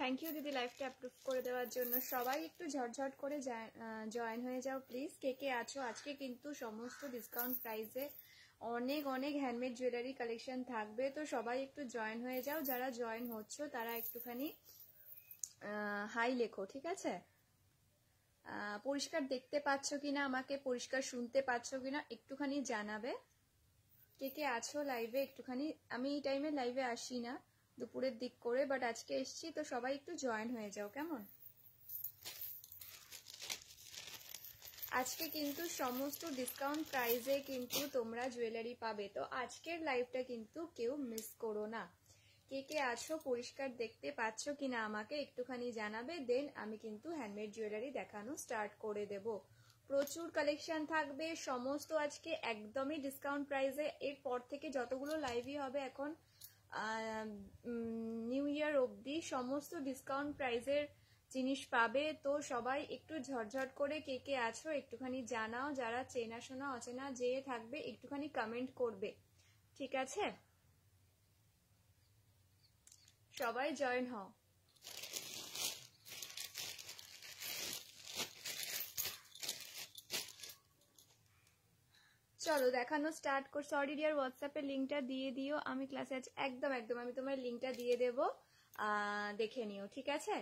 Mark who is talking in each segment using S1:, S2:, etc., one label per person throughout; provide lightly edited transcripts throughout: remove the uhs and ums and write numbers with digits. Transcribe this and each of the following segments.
S1: Thank you দিদি লাইভটা approve করে দেওয়ার জন্য। সবাই একটু ঝটঝট করে জয়েন হয়ে যাও প্লিজ। কে কে আছো? আজকে কিন্তু সমস্ত ডিসকাউন্ট প্রাইসে অনেক অনেক হ্যান্ডমেড জুয়েলারি কালেকশন থাকবে, তো সবাই একটু জয়েন হয়ে যাও। যারা জয়েন হচ্ছ তারা একটুখানি হাই লেখো, ঠিক আছে? পরিষ্কার দেখতে পাচ্ছ কিনা, আমাকে পরিষ্কার শুনতে পাচ্ছ কিনা একটুখানি জানাবে। কে কে আছো লাইভে একটুখানি। আমি এই টাইমে লাইভে আসি না, দুপুরের দিক করে, বাট আজকে এসছি, তো সবাই একটু জয়েন হয়ে যাও কেমন। আজকে কিন্তু সমস্ত ডিসকাউন্ট প্রাইসে কিন্তু তোমরা জুয়েলারি পাবে, তো আজকের লাইভটা কিন্তু কেউ মিস করো না। কে কে আছো, পরিষ্কার দেখতে পাচ্ছ কিনা আমাকে একটুখানি জানাবে, দেন আমি কিন্তু হ্যান্ডমেড জুয়েলারি দেখানো স্টার্ট করে দেব। প্রচুর কালেকশন থাকবে, সমস্ত আজকে একদমই ডিসকাউন্ট প্রাইসে। এরপর থেকে যতগুলো লাইভই হবে এখন নিউ ইয়ার অবধি সমস্ত ডিসকাউন্ট প্রাইসের জিনিস পাবে, তো সবাই একটু ঝটঝট করে কে কে আছো একটুখানি জানাও। যারা চেনা শোনা অচেনা যে থাকবে একটুখানি কমেন্ট করবে, ঠিক আছে? সবাই জয়েন হও। চলো দেখানো স্টার্ট কর। সরি ডিয়ার, হোয়াটসঅ্যাপে লিঙ্কটা দিয়ে দিও, আমি ক্লাসে আছি। একদম একদম আমি তোমার লিঙ্কটা দিয়ে দেবো, দেখে নিও, ঠিক আছে?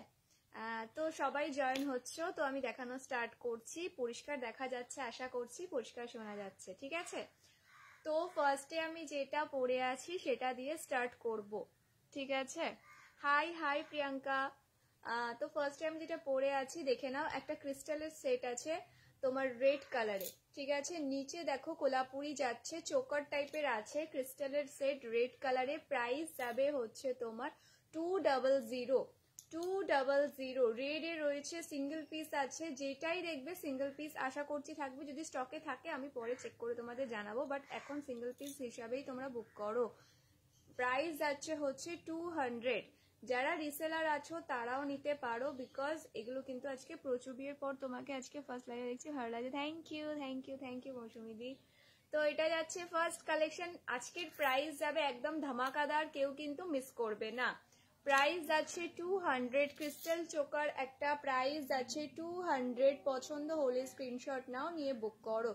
S1: তো সবাই জয়েন হচ্ছ, তো আমি দেখানো স্টার্ট করছি। পরিষ্কার দেখা যাচ্ছে আশা করছি, পরিষ্কার শোনা যাচ্ছে, ঠিক আছে? তো ফার্স্টে আমি যেটা পরে আছি সেটা দিয়ে স্টার্ট করব, ঠিক আছে? High high Priyanka. তো ফার্স্টে আমি যেটা পরে আছি দেখে নাও, একটা ক্রিস্টালের সেট আছে তোমার রেড কালারে, ঠিক আছে? নিচে দেখো কোলাপুরি যাচ্ছে, চোকার টাইপের আছে, ক্রিস্টালের সেট রেড কালারে। প্রাইস যাবে হচ্ছে তোমার 200। 200 রেডে রয়েছে, সিঙ্গেল পিস আছে, যেটাই দেখবে সিঙ্গেল পিস আশা করছি থাকবে। যদি স্টকে থাকে আমি পরে চেক করে তোমাদের জানাবো, বাট এখন সিঙ্গেল পিস হিসাবেই তোমরা বুক করো। প্রাইস যাচ্ছে হচ্ছে 200। যারা রিসেলার আছো তারাও নিতে পারো, বিকজ এগুলো কিন্তু আজকে প্রচুর বিয়ের পর তোমাকে আজকে ফার্স্ট লাইভে দেখছি, ভালো লাগে। Thank you thank you thank you মৌসুমিদি। তো এটা যাচ্ছে ফার্স্ট কালেকশন। আজকের প্রাইস যাবে একদম ধামাকাদার, কেউ কিন্তু মিস করবে না। প্রাইস যাচ্ছে 200, ক্রিস্টাল চোকার একটা, প্রাইস যাচ্ছে 200। পছন্দ হলে স্ক্রিনশট নাও, নিয়ে বুক করো।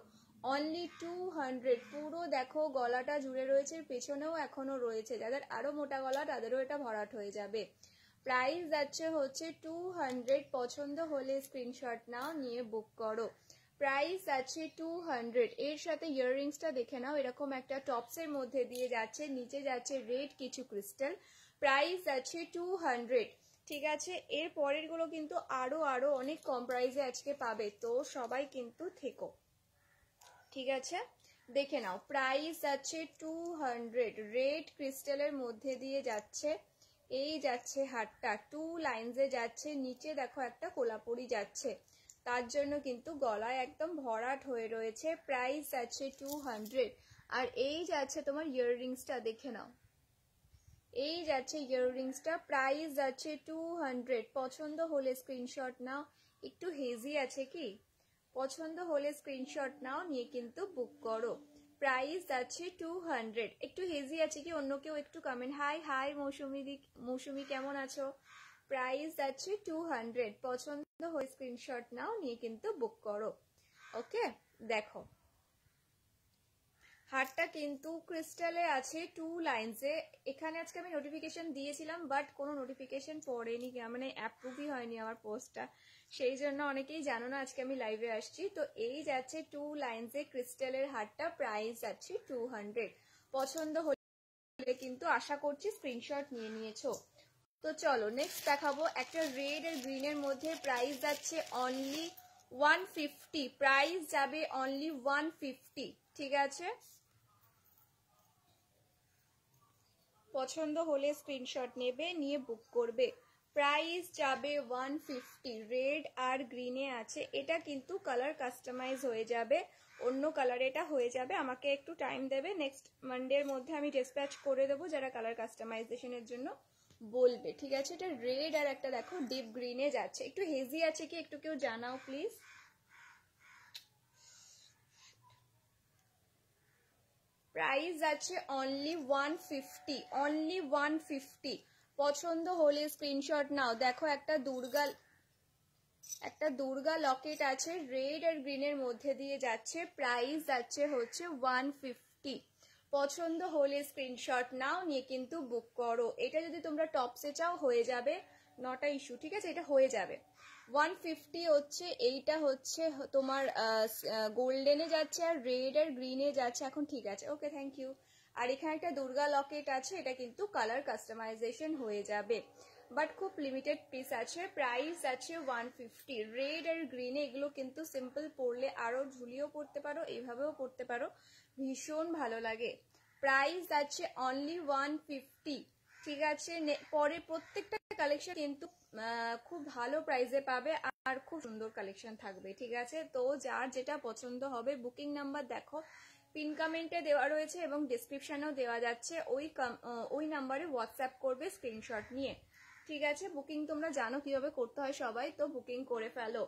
S1: অনলি 200। পুরো দেখো গলাটা জুড়ে রয়েছে, পেছনেও এখনো রয়েছে, যাদের আরো মোটা গলা তাদেরও এটা ভরাট হয়ে যাবে। প্রাইস যাচ্ছে হচ্ছে 200। পছন্দ হলে স্ক্রিনশট নাও, নিয়ে বুক করো। প্রাইস আছে 200। এর সাথে ইয়াররিংসটা দেখে নাও, এরকম একটা টপসের মধ্যে দিয়ে যাচ্ছে, নিচে যাচ্ছে রেড কিছু ক্রিস্টাল। প্রাইস আছে 200, ঠিক আছে? এর পরের গুলো কিন্তু আরো অনেক কম প্রাইসে আজকে পাবে, তো সবাই কিন্তু থেকো, ঠিক আছে? দেখে নাও, প্রাইস আছে 200। রেড ক্রিস্টালের মধ্যে দিয়ে যাচ্ছে, এই যাচ্ছে হাতটা 2 লাইনসে যাচ্ছে, নিচে দেখো একটা কোলাপুরি যাচ্ছে, তার জন্য কিন্তু গলায় একদম ভরাট হয়ে রয়েছে। প্রাইস আছে 200। আর এই যাচ্ছে তোমার ইয়াররিংসটা, দেখে নাও, এই যাচ্ছে ইয়াররিংসটা, প্রাইস আছে 200। পছন্দ হলে স্ক্রিনশট নাও। একটু হেজি আছে কি? পছন্দ হলে স্ক্রিনশট নাও, নিয়ে কিন্তু বুক করো। প্রাইস আছে 200। একটু হেজি আছে কি? অন্য কেউ একটু কমেন্ট। হাই হাই মৌসুমি কেমন আছো? প্রাইস আছে 200। পছন্দ হলে স্ক্রিনশট নাও, নিয়ে কিন্তু বুক করো। ওকে, দেখো হারটা কিন্তু ক্রিস্টালে আছে 2 লাইনসে। এখানে আজকে আমি নোটিফিকেশন দিয়েছিলাম, বাট কোনো নোটিফিকেশন পড়েনি, মানে অ্যাপ্রুভই হয়নি আমার পোস্টটা, সেই জন্য অনেকেই জানো না আজকে আমি লাইভে আসছি। তো এই যাচ্ছে 2 লাইনসে ক্রিস্টালের হারটা, প্রাইস আছে 200। পছন্দ হলে কিন্তু আশা করছি স্ক্রিনশট নিয়ে নিয়েছো। তো চলো নেক্সট দেখাবো একটা রেড আর গ্রিনের মধ্যে, প্রাইস যাচ্ছে অনলি 150। প্রাইস যাবে অনলি 150, ঠিক আছে? পছন্দ হলে স্ক্রিনশট নেবে, নিয়ে বুক করবে। প্রাইস যাবে 150। রেড আর গ্রিনে আছে, এটা কিন্তু কালার কাস্টমাইজ হয়ে যাবে, অন্য কালার এটা হয়ে যাবে। আমাকে একটু টাইম দেবে, নেক্সট মানডের মধ্যে আমি ডিসপ্যাচ করে দেবো যারা কালার কাস্টমাইজেশনের জন্য বলবে, ঠিক আছে? এটা রেড আর একটা দেখো ডিপ গ্রিনে যাচ্ছে, একটু হেজি আছে কি? একটু কেউ জানাও প্লিজ। প্রাইস আছে অনলি 150, অনলি 150। পছন্দ হলে স্ক্রিনশট নাও। দেখো একটা দুর্গা লকেট আছে, রেড আর গ্রিনের মধ্যে দিয়ে যাচ্ছে, প্রাইস যাচ্ছে হচ্ছে 150। পছন্দ হলে স্ক্রিনশট নাও, নিয়ে কিন্তু বুক করো। এটা যদি তোমরা টপসে চাও হয়ে যাবে, নটা ইস্যু, ঠিক আছে, এটা হয়ে যাবে। 150 হচ্ছে, এইটা হচ্ছে তোমার গোল্ডেনে যাচ্ছে আর রেড আর গ্রিনে যাচ্ছে এখন, ঠিক আছে, ওকে, থ্যাংক ইউ। আর এখানে একটা দুর্গা লকেট আছে, এটা কিন্তু কালার কাস্টমাইজেশন হয়ে যাবে, বাট খুব লিমিটেড পিস আছে। প্রাইস আছে 150। রেড আর গ্রিনে এগুলো কিন্তু সিম্পল পরলে আরো ঝুলিয়েও পরতে পারো, এইভাবেও পরতে পারো, ভীষণ ভালো লাগে। প্রাইস আছে অনলি 150, ঠিক আছে। পরে প্রত্যেকটা কালেকশন কিন্তু খুব ভালো প্রাইসে পাবে আর খুব সুন্দর কালেকশন থাকবে, ঠিক আছে। তো যার যেটা পছন্দ হবে, বুকিং নাম্বার দেখো পিন কমেন্টে দেওয়া রয়েছে এবং ডিসক্রিপশনেও দেওয়া যাচ্ছে, ওই নাম্বারে হোয়াটসঅ্যাপ করবে স্ক্রিনশট নিয়ে, ঠিক আছে। বুকিং তোমরা জানো কিভাবে করতে হয় সবাই, তো বুকিং করে ফেলো।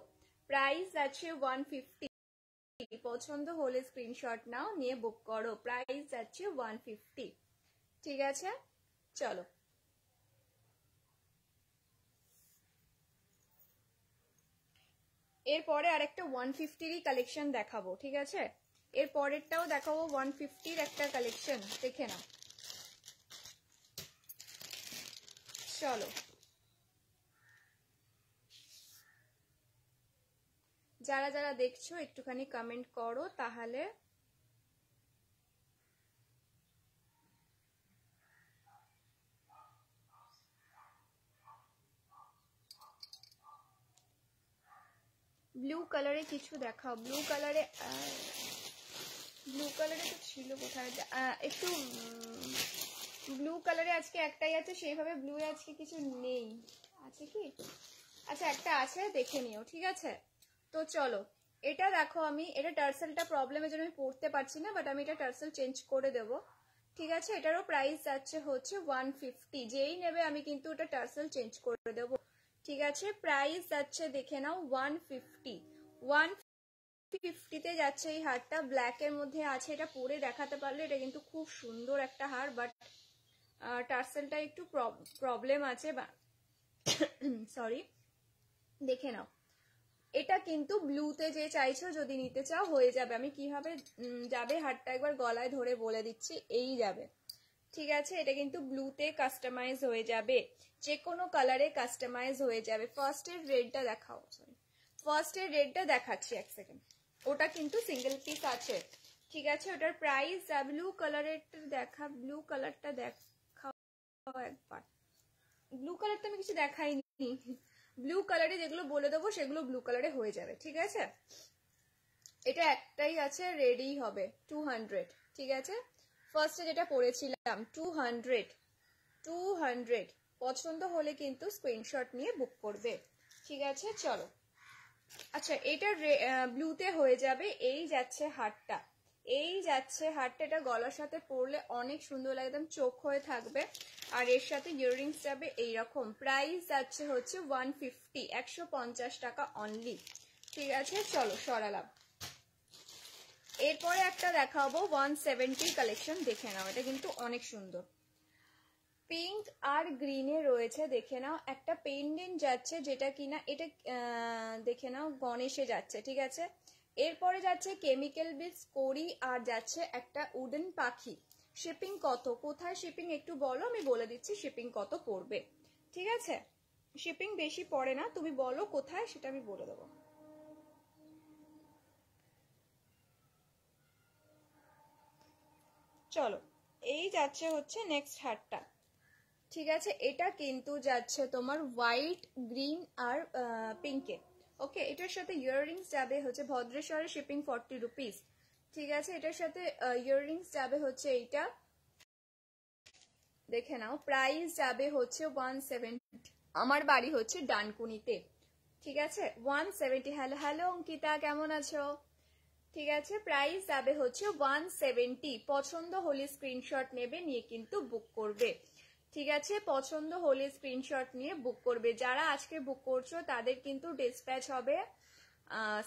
S1: প্রাইস আছে 150, পছন্দ হলে স্ক্রিনশট নাও, নিয়ে বুক করো। প্রাইস আছে 150, ঠিক আছে। চলো, এরপরে আরেকটা 150-ই কালেকশন দেখাবো, ঠিক আছে। এর পরেরটাও দেখাবো 150-র একটা কালেকশন, দেখে নাও। চলো, যারা যারা দেখছো একটুখানি কমেন্ট করো তাহলে। ব্লু কালারে কিছু দেখাও। ব্লু কালারে তো ছিল কোথায়, একটু ব্লু কালারে আজকে একটাই আছে, সেইভাবে ব্লু আজকে কিছু নেই, আছে কি? আচ্ছা, একটা আছে, দেখে নিও, ঠিক আছে। তো চলো, এটা দেখো, আমি এটা টার্সেলটা প্রবলেমের জন্য আমি পড়তে পারছি না, বাট আমি এটা টার্সেল চেঞ্জ করে দেবো, ঠিক আছে। এটারও প্রাইস যাচ্ছে হচ্ছে 150, যেই নেবে আমি কিন্তু ওটা টার্সেল চেঞ্জ করে দেবো, ঠিক আছে। প্রাইস যাচ্ছে দেখে নাও 150। 150-তে যাচ্ছে এই হারটা, ব্ল্যাকের মধ্যে আছে, এটা পরে দেখাতে পারলে এটা কিন্তু খুব সুন্দর একটা হার, বাট টার্সেলটা একটু প্রবলেম আছে, বা সরি, দেখে নাও। এটা কিন্তু ব্লুতে যে চাইছো যদি নিতে চাও হয়ে যাবে। আমি কিভাবে যাবে হারটা একবার গলায় ধরে বলে দিচ্ছি, এই যাবে, ঠিক আছে। এটা কিন্তু ব্লুতে কাস্টমাইজ হয়ে যাবে, যে কোনো কালারে কাস্টমাইজ হয়ে যাবে। ফার্স্টের রেডটা দেখাও, সরি, ফার্স্টের রেডটা দেখাচ্ছি, এক সেকেন্ড। ওটা কিন্তু সিঙ্গেল পিস আছে, ঠিক আছে। ওটার প্রাইস, ব্লু কালারের দেখা, ব্লু কালারটা দেখাও একবার। ব্লু কালারটা আমি কিছু দেখাইনি, ব্লু কালারে যেগুলো বলে দেবো সেগুলো ব্লু কালারে হয়ে যাবে, ঠিক আছে। এটা একটাই আছে, রেডি হবে 200, ঠিক আছে। ফার্স্টে যেটা পড়েছিলাম 200, পছন্দ হলে কিন্তু স্ক্রিনশট নিয়ে বুক করবে, ঠিক আছে। চলো, আচ্ছা, এটা ব্লুতে হয়ে যাবে। এই যাচ্ছে হারটা, এটা গলার সাথে পরলে অনেক সুন্দর লাগে, একদম চোখ হয়ে থাকবে, আর এর সাথে ইয়াররিংস যাবে এইরকম। প্রাইস যাচ্ছে হচ্ছে 150, 150 টাকা অনলি, ঠিক আছে। চলো, সরালাম। এরপরে একটা দেখাবো 170 কালেকশন, দেখে নাও, এটা কিন্তু অনেক সুন্দর, পিঙ্ক আর গ্রিনে রয়েছে, দেখে নাও। একটা পেন্ডেন্ট যাচ্ছে, যেটা কিনা এটা দেখে নাও গণেশে যাচ্ছে, ঠিক আছে। এরপরে যাচ্ছে কেমিক্যাল বিটস কড়ি, আর যাচ্ছে একটা উডেন পাখি। শিপিং কত, কোথায় শিপিং একটু বলো, আমি বলে দিচ্ছি শিপিং কত পড়বে, ঠিক আছে। শিপিং বেশি পড়ে না, তুমি বলো কোথায়, সেটা আমি বলে দেবো। চলো, এই যাচ্ছে হচ্ছে নেক্সট হারটা, ঠিক আছে। এটা কিন্তু যাচ্ছে তোমার হোয়াইট, গ্রিন আর পিঙ্কে, ওকে। এটার সাথে ইয়াররিংস যাবে হচ্ছে ভদ্রেশ্বরের, শিপিং 40 রুপিস, ঠিক আছে। এটার সাথে ইয়াররিংস যাবে হচ্ছে এইটা, দেখে নাও। প্রাইস যাবে হচ্ছে 170, আমার বাড়ি হচ্ছে ডানকুনিতে, ঠিক আছে। 170। হ্যালো হ্যালো অঙ্কিতা, কেমন আছো? ঠিক আছে, প্রাইস যাবে হচ্ছে 170। পছন্দ হলে স্ক্রিনশট নেবে, নিয়ে কিন্তু বুক করবে, ঠিক আছে। পছন্দ হলে স্ক্রিনশট নিয়ে বুক করবে। যারা আজকে বুক করছো তাদের কিন্তু ডিসপ্যাচ হবে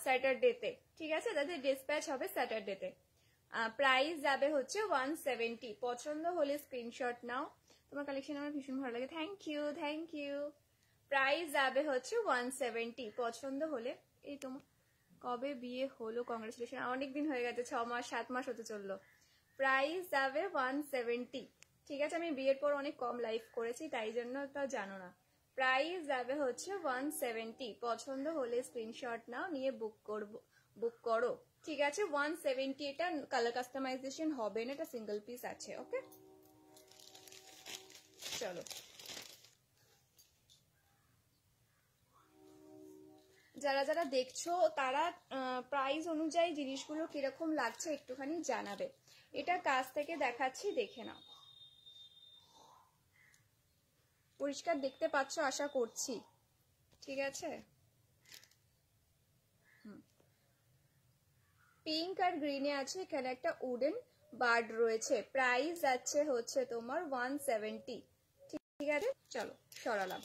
S1: স্যাটারডেতে, ঠিক আছে, তাদের ডিসপ্যাচ হবে স্যাটারডেতে। প্রাইস যাবে হচ্ছে 170। পছন্দ হলে স্ক্রিনশট নাও। তোমার কালেকশন আমার ভীষণ ভালো লাগে। Thank you, thank you. Price যাবে হচ্ছে 170, পছন্দ হলে। এই তোমার কবে বিয়ে হলো? কংগ্রেচুলেশন, অনেকদিন হয়ে গেছে, 6 মাস 7 মাস হতে চললো। প্রাইস যাবে 170, ঠিক আছে। আমি বিয়ের পর অনেক কম লাইভ করেছি, তাই জন্য তা জানো না। প্রাইস যাবে হচ্ছে 170, পছন্দ হলে স্ক্রিনশট নাও, নিয়ে বুক করো, ঠিক আছে। 170, এটা কালার কাস্টমাইজেশন হবে না, এটা সিঙ্গেল পিস আছে। ওকে, চলো। যারা যারা দেখছো তারা প্রাইস অনুযায়ী জিনিসগুলো কিরকম লাগছে একটুখানি জানাবে। এটা কাছ থেকে দেখাচ্ছি, দেখে নাও। পরিষ্কার দেখতে পাচ্ছ আশা করছি, ঠিক আছে। পিঙ্ক আর গ্রিনে আছে, এখানে একটা উডেন বার্ড রয়েছে। প্রাইস যাচ্ছে হচ্ছে তোমার 170, ঠিক আছে। চলো সরালাম।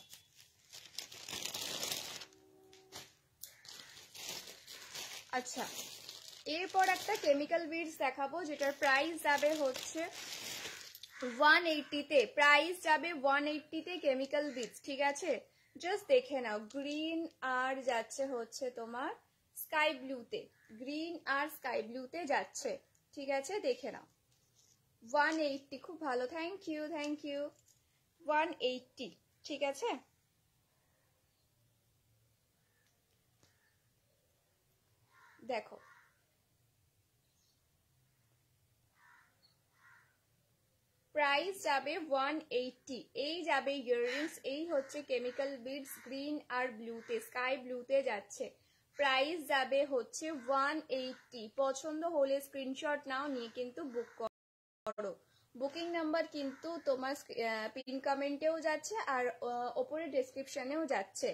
S1: আচ্ছা, এরপর একটা কেমিক্যাল বিডস দেখাবো, যেটার প্রাইস যাবে হচ্ছে 180-তে। প্রাইস যাবে 180-তে কেমিক্যাল বিডস, ঠিক আছে। জাস্ট দেখে নাও, গ্রিন আর যাচ্ছে হচ্ছে তোমার স্কাই ব্লুতে, গ্রিন আর স্কাই ব্লুতে যাচ্ছে, ঠিক আছে। দেখে নাও 180, খুব ভালো, থ্যাংক ইউ, থ্যাংক ইউ। 180, ঠিক আছে। দেখো প্রাইস যাবে 180, এই যাবে ইয়াররিংস, এই হচ্ছে কেমিক্যাল বিডস, গ্রিন আর ব্লুতে, স্কাই ব্লুতে যাচ্ছে। প্রাইস যাবে হচ্ছে 180, পছন্দ হলে স্ক্রিনশট নাও, নিয়ে কিন্তু বুক করো। বুকিং নাম্বার কিন্তু তোমার পিন কমেন্টেও যাচ্ছে আর ওপরে ডেসক্রিপশনেও যাচ্ছে,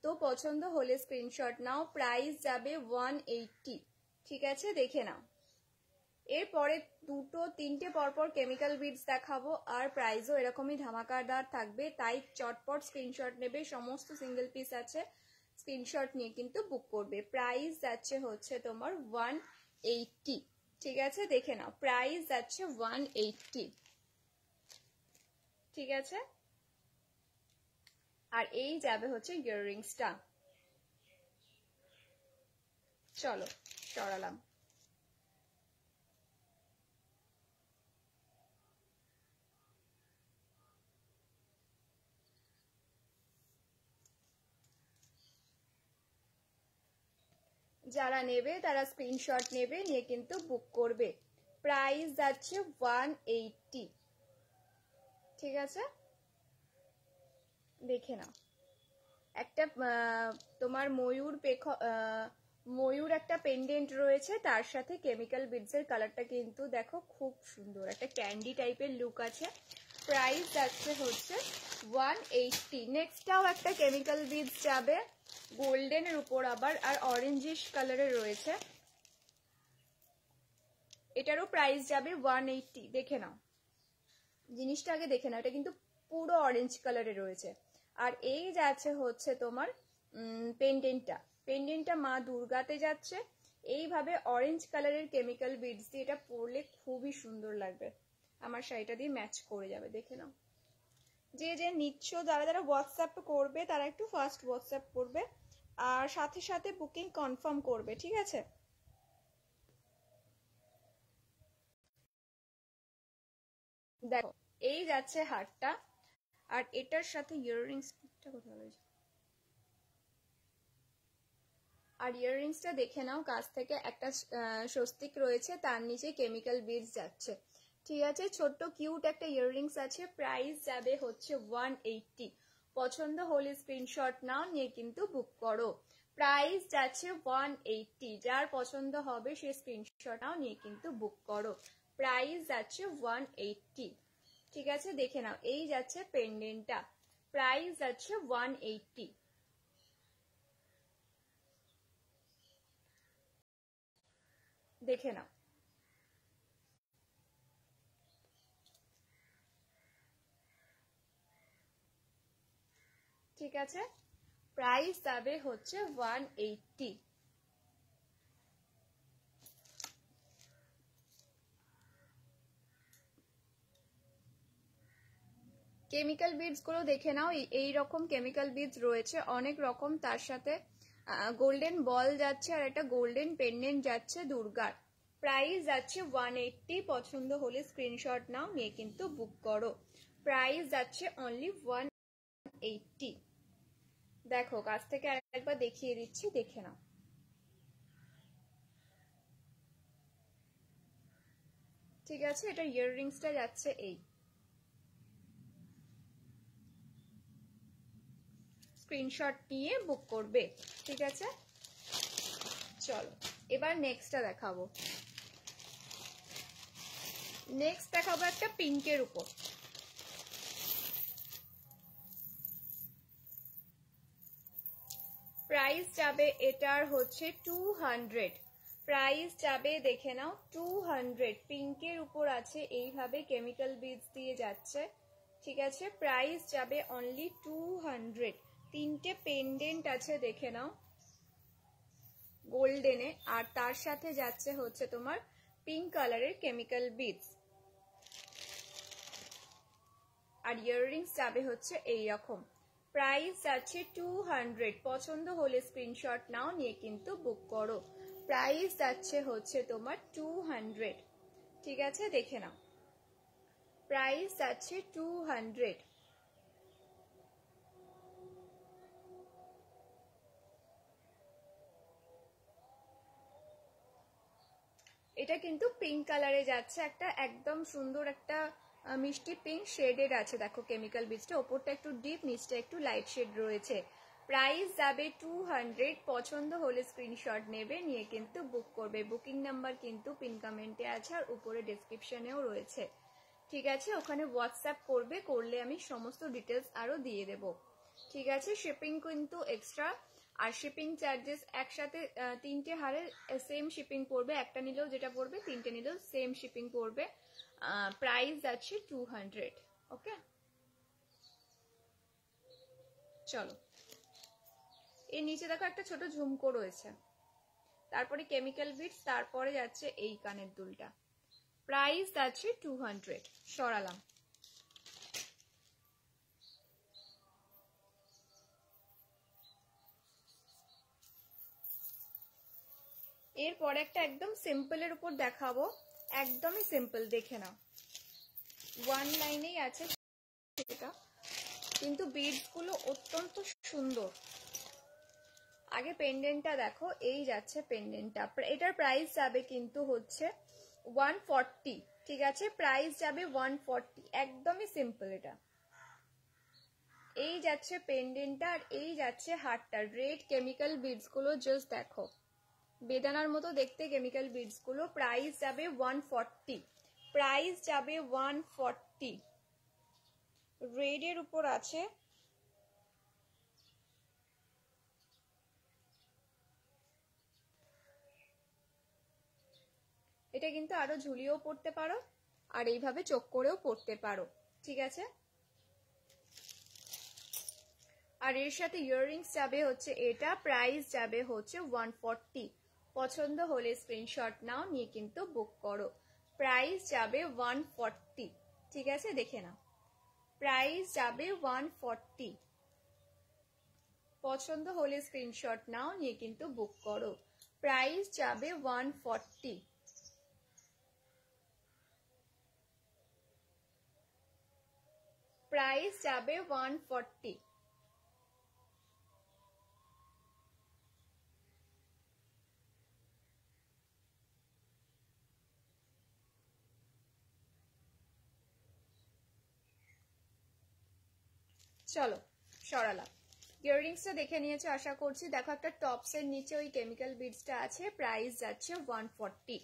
S1: তো পছন্দ হলে স্ক্রিনশট নাও। প্রাইস যাবে 180, ঠিক আছে। দেখে নাও। এরপরে দুটো তিনটে পরপর কেমিক্যাল বিডস দেখাবো, আর প্রাইসও এরকমই ধামাকাদার থাকবে, তাই চটপট স্ক্রিনশট নেবে। সমস্ত সিঙ্গেল পিস আছে, স্ক্রিনশট নিয়ে কিন্তু বুক করবে। প্রাইস যাচ্ছে হচ্ছে তোমার 180, ঠিক আছে। দেখে নাও, প্রাইস যাচ্ছে 180, ঠিক আছে। আর এই যাবে হচ্ছে ইয়াররিংসটা। চলো সরালাম। যারা নেবে তারা স্ক্রিনশট নেবে, নিয়ে কিন্তু বুক করবে। প্রাইস যাচ্ছে 180, ঠিক আছে। দেখে নাও, একটা তোমার ময়ূর একটা পেন্ডেন্ট রয়েছে, তার সাথে কেমিক্যাল বিডসের কালারটা কিন্তু দেখো খুব সুন্দর, একটা ক্যান্ডি টাইপের লুক আছে। প্রাইস যাচ্ছে হচ্ছে 180। নেক্সটটাও একটা কেমিক্যাল বিডস যাবে গোল্ডেনের উপর আবার, আর অরেঞ্জিশ কালারের রয়েছে, এটারও প্রাইস যাবে 180। দেখে নাও, জিনিসটা আগে দেখে নাও, এটা কিন্তু পুরো অরেঞ্জ কালারে রয়েছে। আর এই যাচ্ছে হচ্ছে তোমার পেন্ডেন্টটা মা দুর্গাতে যাচ্ছে। এইভাবে অরেঞ্জ কালারের কেমিক্যাল বিডস দিয়ে এটা পরলে খুবই সুন্দর লাগবে, আমার শাড়িটা দিয়ে ম্যাচ করে যাবে। দেখে নাও, যে যে নিচ্ছ, যারা যারা হোয়াটসঅ্যাপ করবে তারা একটু ফার্স্ট হোয়াটসঅ্যাপ করবে, আর সাথে সাথে বুকিং কনফার্ম করবে, ঠিক আছে। দেখো এই যাচ্ছে হারটা, আর এটার সাথে ইয়াররিংসটা কোথায় রয়েছে, আর ইয়াররিংসটা দেখে নাও কাছ থেকে, একটা স্বস্তিক রয়েছে, তার নিচে কেমিক্যাল বিডস যাচ্ছে, ঠিক আছে। ছোট্ট কিউট একটা ইয়াররিংস আছে। প্রাইস যাবে হচ্ছে 180, পছন্দ হলে স্ক্রিনশট নাও, নিয়ে কিন্তু বুক করো। প্রাইস যাচ্ছে 180, যার পছন্দ হবে সে স্ক্রিনশট নাও, নিয়ে কিন্তু বুক করো। প্রাইস যাচ্ছে 180, ঠিক আছে। দেখে নাও, এই যাচ্ছে পেন্ডেন্টটা, প্রাইস যাচ্ছে 180, দেখে নাও। ঠিক আছে, প্রাইস যাবে হচ্ছে 180। কেমিক্যাল বিডস গুলো দেখে নাও, এই রকম কেমিক্যাল বিডস রয়েছে অনেক রকম, তার সাথে গোল্ডেন বল যাচ্ছে আর একটা গোল্ডেন পেন্ডেন্ট যাচ্ছে দুর্গার। প্রাইস যাচ্ছে 180, পছন্দ হলে স্ক্রিনশট নাও, নিয়ে কিন্তু বুক করো। প্রাইস যাচ্ছে অনলি 180। দেখো কাছ থেকে একবার দেখিয়ে দিচ্ছি, দেখে নাও। ঠিক আছে, এটা ইয়াররিংসটা যাচ্ছে এই। স্ক্রিনশট নিয়ে বুক করবে, ঠিক আছে। চলো এবার নেক্সটটা দেখাবো। নেক্সট দেখাবো একটা পিঙ্কের উপর। প্রাইস যাবে এটার হচ্ছে 200। প্রাইস যাবে দেখে নাও 200। পিঙ্কের উপর আছে, এইভাবে কেমিক্যাল বিডস দিয়ে যাচ্ছে, ঠিক আছে। প্রাইস যাবে অনলি 200। তিনটে পেন্ডেন্ট আছে দেখে নাও গোল্ডেনে, আর তার সাথে যাচ্ছে হচ্ছে তোমার পিঙ্ক কালারের কেমিক্যাল বিডস, আর ইয়াররিংস যাবে হচ্ছে এইরকম। প্রাইস আছে 200। পছন্দ হলে স্ক্রিনশট নাও, নিয়ে কিন্তু বুক করো। প্রাইস যাচ্ছে হচ্ছে তোমার 200, ঠিক আছে, দেখে নাও। প্রাইস আছে 200। এটা কিন্তু পিঙ্ক কালারে যাচ্ছে, একটা একদম সুন্দর একটা মিষ্টি পিঙ্ক শেডেড আছে। দেখো কেমিক্যাল বিডসটা ওপরটা একটু ডিপ, নিচটা একটু লাইট শেড রয়েছে। প্রাইস যাবে 200। পছন্দ হলে স্ক্রিনশট নেবে, নিয়ে কিন্তু বুক করবে। বুকিং নাম্বার কিন্তু পিন কমেন্টে আছে আর উপরে ডেসক্রিপশনেও রয়েছে, ঠিক আছে। ওখানে হোয়াটসঅ্যাপ করবে, করলে আমি সমস্ত ডিটেলস আরো দিয়ে দেব, ঠিক আছে। শিপিং কিন্তু এক্সট্রা, আর শিপিং চার্জেস একসাথে তিনটে হারের সেম শিপিং পড়বে, একটা নিলেও যেটা পড়বে, তিনটে নিলেও সেম শিপিং পড়বে। প্রাইস আছে 200, ওকে। চলো এর নিচে দেখো একটা ছোট ঝুমকো রয়েছে, তারপরে কেমিক্যাল বিডস, তারপরে যাচ্ছে এই কানের দুলটা। প্রাইস আছে 200। সরালাম। এরপর একটা একদম সিম্পলের উপর দেখাবো, একদমই সিম্পল, দেখে নাও। ওয়ান লাইনেই আছে সেটা, কিন্তু বিডস গুলো অত্যন্ত সুন্দর। আগে পেন্ডেন্টটা দেখো, এই যাচ্ছে পেন্ডেন্টটা। এটার প্রাইস যাবে কিন্তু হচ্ছে 140, ঠিক আছে। প্রাইস যাবে 140, একদমই সিম্পল। এটা এই যাচ্ছে পেন্ডেন্টটা, আর এই যাচ্ছে হারটা। রেড কেমিক্যাল বিডস গুলো জাস্ট দেখো, বেদানার মতো দেখতে কেমিক্যাল বিডস গুলো। প্রাইস যাবে 140। প্রাইস যাবে 140। রেড এর উপর আছে, এটা কিন্তু আরো ঝুলিয়েও পড়তে পারো, আর এইভাবে চোখ করেও পড়তে পারো, ঠিক আছে। আর এর সাথে ইয়াররিংস যাবে হচ্ছে এটা। প্রাইস যাবে হচ্ছে 140। পছন্দ হলে স্ক্রিনশট নাও, নিয়ে কিন্তু বুক করো। প্রাইস যাবে 140, ঠিক আছে, দেখে নাও। প্রাইস যাবে 140। পছন্দ হলে স্ক্রিনশট নাও, নিয়ে কিন্তু বুক করো। প্রাইস যাবে 140। প্রাইস যাবে 140। চলো সরালাম। ইয়াররিংসটা দেখে নিয়েছো আশা করছি। দেখো একটা টপসের নিচে ওই কেমিক্যাল বিডসটা আছে। প্রাইস যাচ্ছে 140।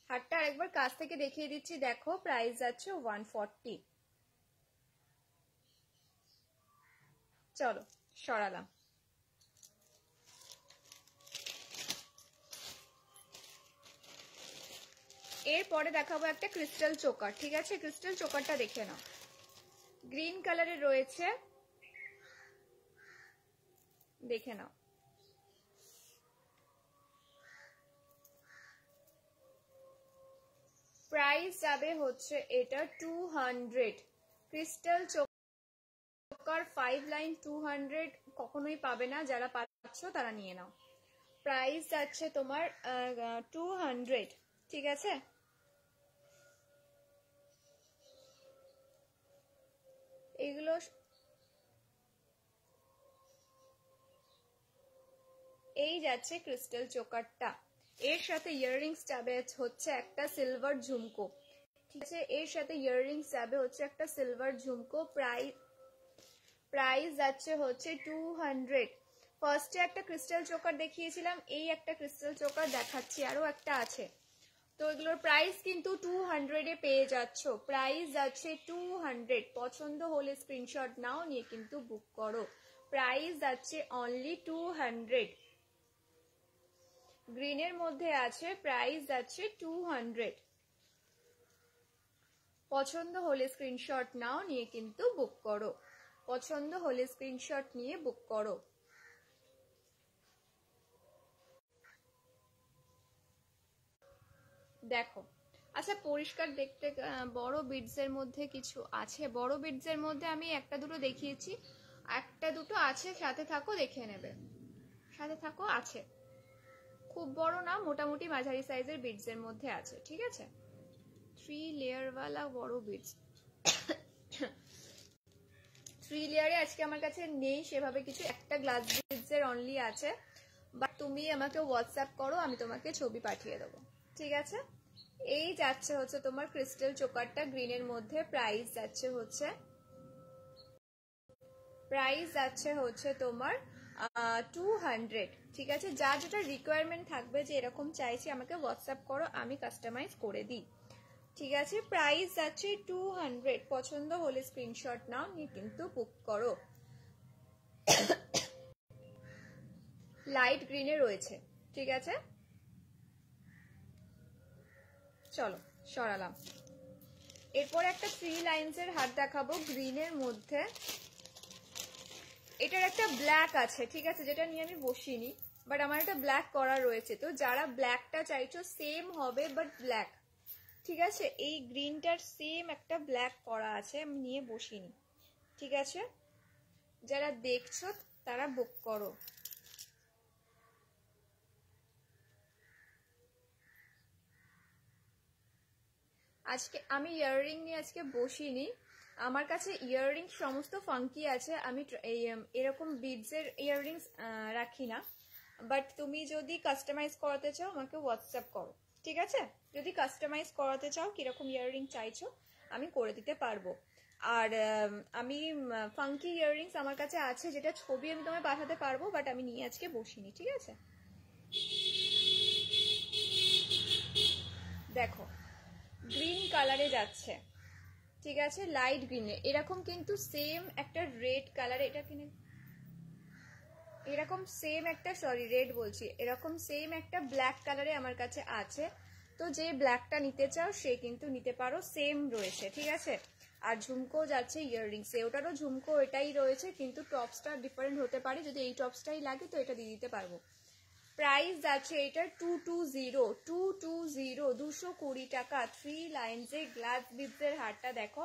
S1: হারটা আরেকবার কাছ থেকে দেখিয়ে দিচ্ছি, দেখো প্রাইস যাচ্ছে 140। চলো সরালাম। এরপরে দেখাবো একটা ক্রিস্টাল চোকার, ঠিক আছে? ক্রিস্টাল চোকারটা দেখে নাও, গ্রিন কালারের রয়েছে, দেখে নাও। প্রাইস যাবে হচ্ছে এটা 200। ক্রিস্টাল চোকার 5 লাইন 200 কখনোই পাবে না, যারা পাচ্ছ তারা নিয়ে নাও। প্রাইস যাচ্ছে তোমার 200, ঠিক আছে? এগুলো এই যাচ্ছে ক্রিস্টাল চোকারটা, এর সাথে ইয়াররিংস যাবে হচ্ছে একটা সিলভার ঝুমকো, ঠিক আছে? এর সাথে ইয়াররিংস যাবে হচ্ছে একটা সিলভার ঝুমকো। প্রাইস যাচ্ছে হচ্ছে 200। ফার্স্টে একটা ক্রিস্টাল চোকার দেখিয়েছিলাম, এই একটা ক্রিস্টাল চোকার দেখাচ্ছি, আরো একটা আছে। তো এগুলোর প্রাইস কিন্তু 200 এ পেয়ে যাচ্ছ। প্রাইস যাচ্ছে 200। পছন্দ হলে স্ক্রিনশট নাও, নিয়ে কিন্তু বুক করো। প্রাইস যাচ্ছে অনলি 200। গ্রিনের মধ্যে আছে, প্রাইস যাচ্ছে 200। পছন্দ হলে স্ক্রিনশট নাও, নিয়ে কিন্তু বুক করো। পছন্দ হলে স্ক্রিনশট নিয়ে বুক করো। দেখো, আচ্ছা পরিষ্কার দেখতে বড় বিডস এর মধ্যে কিছু আছে, বড় বিডস এর মধ্যে আমি একটা দুটো দেখিয়েছি, একটা দুটো আছে, সাথে থাকো দেখে নেবে, সাথে থাকো। আছে, খুব বড় না, মোটামুটি মাঝারি সাইজের বিডস এর মধ্যে আছে, ঠিক আছে? 3 লেয়ার ওয়ালা বড় বিডস। 3 লেয়ারে আজকে আমার কাছে নেই সেভাবে কিছু, একটা গ্লাস বিডস এর অনলি আছে, বাট তুমি আমাকে হোয়াটসঅ্যাপ করো, আমি তোমাকে ছবি পাঠিয়ে দেবো, ঠিক আছে? এই যাচ্ছে হচ্ছে তোমার ক্রিস্টাল চোকারটা গ্রিনের মধ্যে। প্রাইস যাচ্ছে হচ্ছে তোমার 200, ঠিক আছে? যা যেটা রিকোয়ারমেন্ট থাকবে যে এরকম চাইছি, আমাকে হোয়াটসঅ্যাপ করো, আমি কাস্টমাইজ করে দিই, ঠিক আছে? প্রাইস যাচ্ছে 200। পছন্দ হলে স্ক্রিনশট নাও, নিয়ে কিন্তু বুক করো। লাইট গ্রিনে রয়েছে, ঠিক আছে? চলো সরালাম। এরপর একটা 3 লাইনস এর হাত দেখাবো গ্রিনের মধ্যে। এটার একটা ব্ল্যাক আছে, ঠিক আছে, যেটা নিয়ে আমি বসিনি, বাট আমার একটা ব্ল্যাক করা রয়েছে। তো যারা ব্ল্যাকটা চাইছো, সেম হবে বাট ব্ল্যাক, ঠিক আছে? এই গ্রিনটার সেম একটা ব্ল্যাক করা আছে, আমি নিয়ে বসিনি, ঠিক আছে? যারা দেখছো তারা বুক করো। আজকে আমি ইয়াররিং নিয়ে আজকে বসিনি, আমার কাছে ইয়াররিং সমস্ত ফাঙ্কি আছে, আমি এরকম বিডসের ইয়াররিংস রাখি না। বাট তুমি যদি কাস্টমাইজ করাতে চাও, আমাকে হোয়াটসঅ্যাপ করো, ঠিক আছে? যদি কাস্টমাইজ করাতে চাও, কিরকম ইয়াররিং চাইছো, আমি করে দিতে পারবো। আর আমি ফাঙ্কি ইয়াররিংস আমার কাছে আছে, যেটা ছবি আমি তোমায় পাঠাতে পারবো, বাট আমি নিয়ে আজকে বসিনি, ঠিক আছে? দেখো, গ্রিন কালারে যাচ্ছে, ঠিক আছে? লাইট গ্রিনে এরকম কিন্তু সেম একটা রেড কালার, এটা কিনে এরকম সেম একটা, সরি রেড বলছি, এরকম সেম একটা ব্ল্যাক কালারে আমার কাছে আছে। তো যে ব্ল্যাকটা নিতে চাও সে কিন্তু নিতে পারো, সেম রয়েছে, ঠিক আছে? আর ঝুমকো যাচ্ছে ইয়াররিংস, ওটারও ঝুমকো এটাই রয়েছে, কিন্তু টপসটা ডিফারেন্ট হতে পারে, যদি এই টপসটাই লাগে তো এটা দিয়ে দিতে পারবো। প্রাইস যাচ্ছে এটা 220 220 টাকা। 3 লাইনসের গ্লাস বিডসের হারটা দেখো,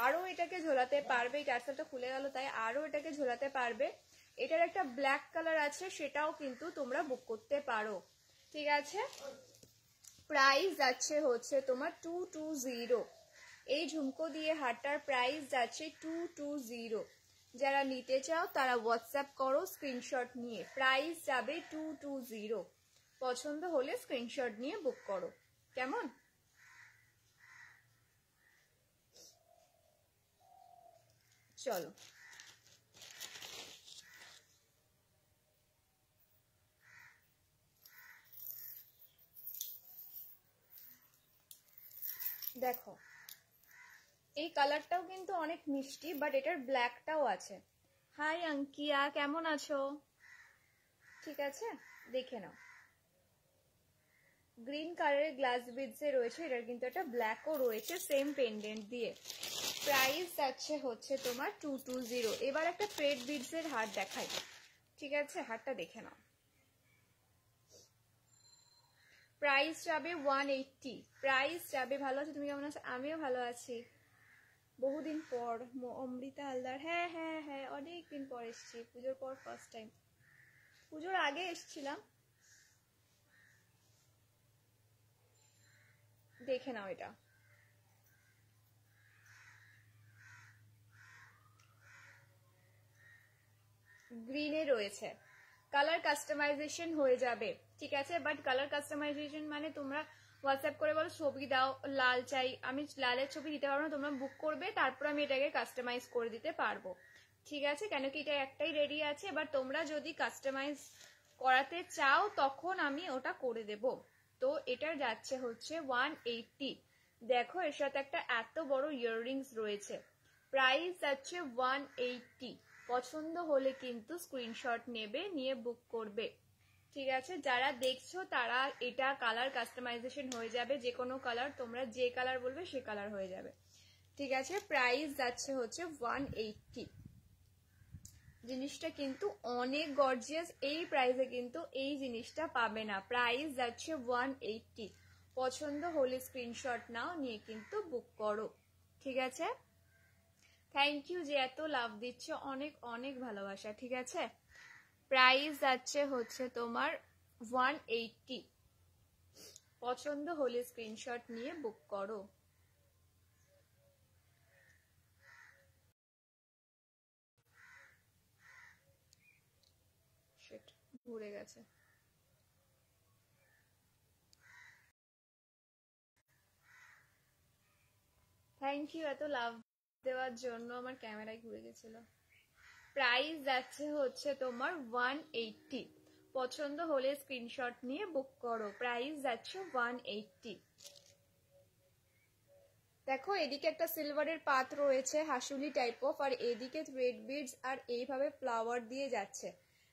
S1: আরো এটাকে ঝোলাতে পারবে, এই টার্সেলটা খুলে গেল তাই আরো এটাকে ঝোলাতে পারবে। এটার একটা ব্ল্যাক কালার আছে, সেটাও কিন্তু তোমরা বুক করতে পারো, ঠিক আছে? প্রাইস যাচ্ছে হচ্ছে তোমার 220। এই ঝুমকো দিয়ে হারটার প্রাইস যাচ্ছে 220। যারা নিতে চাও তারা হোয়াটসঅ্যাপ করো স্ক্রিনশট নিয়ে, প্রাইস যাবে 220। পছন্দ হলে স্ক্রিনশট নিয়ে বুক করো, কেমন? চলো দেখো, এই কালারটাও কিন্তু অনেক মিষ্টি, বাট এটার ব্ল্যাকটাও আছে। হাই অঙ্কিয়া, কেমন আছো? ঠিক আছে, দেখে নাও। গ্রিন কালারের গ্লাস বিডসে রয়েছে, এটার কিন্তু একটা ব্ল্যাকও রয়েছে সেম পেন্ডেন্ট দিয়ে। প্রাইস যাচ্ছে হচ্ছে তোমার 220। এবার একটা থ্রেড বিডসের হার দেখাই, ঠিক আছে? হারটা দেখে নাও। প্রাইস যাবে 180। প্রাইস যাবে। ভালো আছো তুমি? কেমন আছো? আমিও ভালো আছি। বহুদিন পর অমৃতা হালদার। হ্যাঁ হ্যাঁ হ্যাঁ, অনেকদিন পর এসেছি, পুজোর পর ফার্স্ট টাইম। পুজোর আগে এসেছিলাম। দেখে নাও, এটা গ্রিনে রয়েছে। কালার কাস্টমাইজেশন হয়ে যাবে, ঠিক আছে? বাট কালার কাস্টমাইজেশন মানে তোমরা হোয়াটসঅ্যাপ করে বলো ছবি দাও, লাল চাই, আমি লালের ছবি দিতে পারবো না, তোমরা বুক করবে, তারপর আমি এটাকে কাস্টমাইজ করে দিতে পারবো, ঠিক আছে? কেন কি এটা একটাই রেডি আছে, এবার তোমরা যদি কাস্টমাইজ করাতে চাও তখন আমি ওটা করে দেব। তো এটার যাচ্ছে হচ্ছে 180। দেখো এর সাথে একটা এত বড় ইয়াররিংস রয়েছে। প্রাইস যাচ্ছে 180। পছন্দ হলে কিন্তু স্ক্রিনশট নেবে, নিয়ে বুক করবে, ঠিক আছে? যারা দেখছো তারা এটা কালার কাস্টমাইজেশন হয়ে যাবে, যে কোনো কালার, তোমরা যে কালার বলবে সে কালার হয়ে যাবে, ঠিক আছে? প্রাইস যাচ্ছে হচ্ছে 180। জিনিসটা কিন্তু অনেক গর্জিয়াস, এই প্রাইসে কিন্তু এই জিনিসটা পাবে না। প্রাইস যাচ্ছে 180। পছন্দ হলে স্ক্রিনশট নাও, নিয়ে কিন্তু বুক করো, ঠিক আছে? থ্যাংক ইউ যে এত লাভ দিচ্ছ, অনেক অনেক ভালোবাসা, ঠিক আছে? প্রাইস যাচ্ছে হচ্ছে তোমার 180। পছন্দ হলে স্ক্রিনশট নিয়ে বুক করো। ঘুরে গেছে। থ্যাংক ইউ এত লাভ দেওয়ার জন্য, আমার ক্যামেরায় ঘুরে গেছিল। প্রাইস যাচ্ছে হচ্ছে তোমার 180। পছন্দ হলে স্ক্রিনশট নিয়ে বুক করো। প্রাইস যাচ্ছে 180। দেখো এদিকে একটা সিলভারের পাত রয়েছে হাসুলি টাইপ অফ, আর এদিকে থ্রেড বিডস আর এইভাবে ফ্লাওয়ার দিয়ে যাচ্ছে।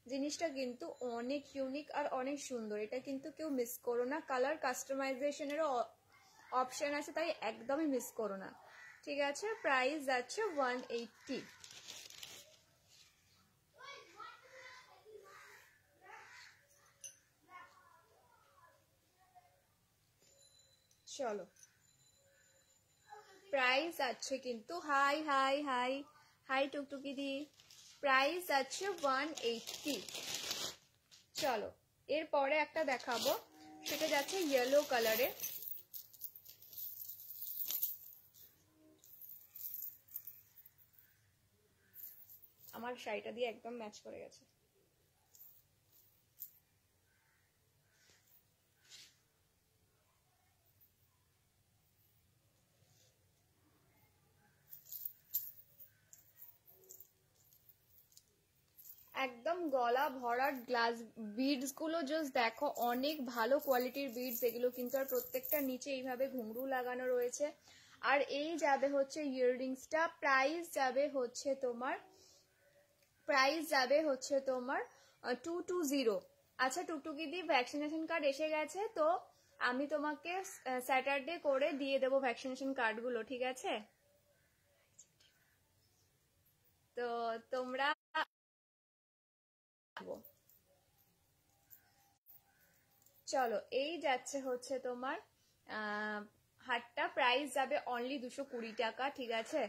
S1: জিনিসটা কিন্তু অনেক ইউনিক আর অনেক সুন্দর, এটা কিন্তু কেউ মিস করো না। কালার কাস্টমাইজেশনেরও অপশন আছে, তাই একদমই মিস করো না, ঠিক আছে? প্রাইস যাচ্ছে 180। চলো প্রাইস আছে কিন্তু, হাই হাই হাই হাই টুকটুকি দি, প্রাইস আছে 180। চলো এরপরে একটা দেখাবো, সেটা যাচ্ছে ইয়েলো কালারে। আমার শাড়িটা দিয়ে একদম ম্যাচ করে গেছে। একদম গলা ভরার গ্লাস বিডস গুলো জাস্ট দেখো, অনেক ভালো কোয়ালিটির বিডস এগুলো কিন্তু। আর প্রত্যেকটা নিচে এইভাবে ঘুংরু লাগানো রয়েছে। আর এই যাবে হচ্ছে ইয়াররিংসটা। প্রাইস যাবে হচ্ছে তোমার 220। আচ্ছা টুকটুকি দি, ভ্যাকসিনেশন কার্ড এসে গেছে, তো আমি তোমাকে স্যাটারডে করে দিয়ে দেবো ভ্যাকসিনেশন কার্ডগুলো, ঠিক আছে? তো তোমরা চলো এই যাচ্ছে হচ্ছে তোমার হাটটা। প্রাইস যাবে অনলি 220 টাকা, ঠিক আছে?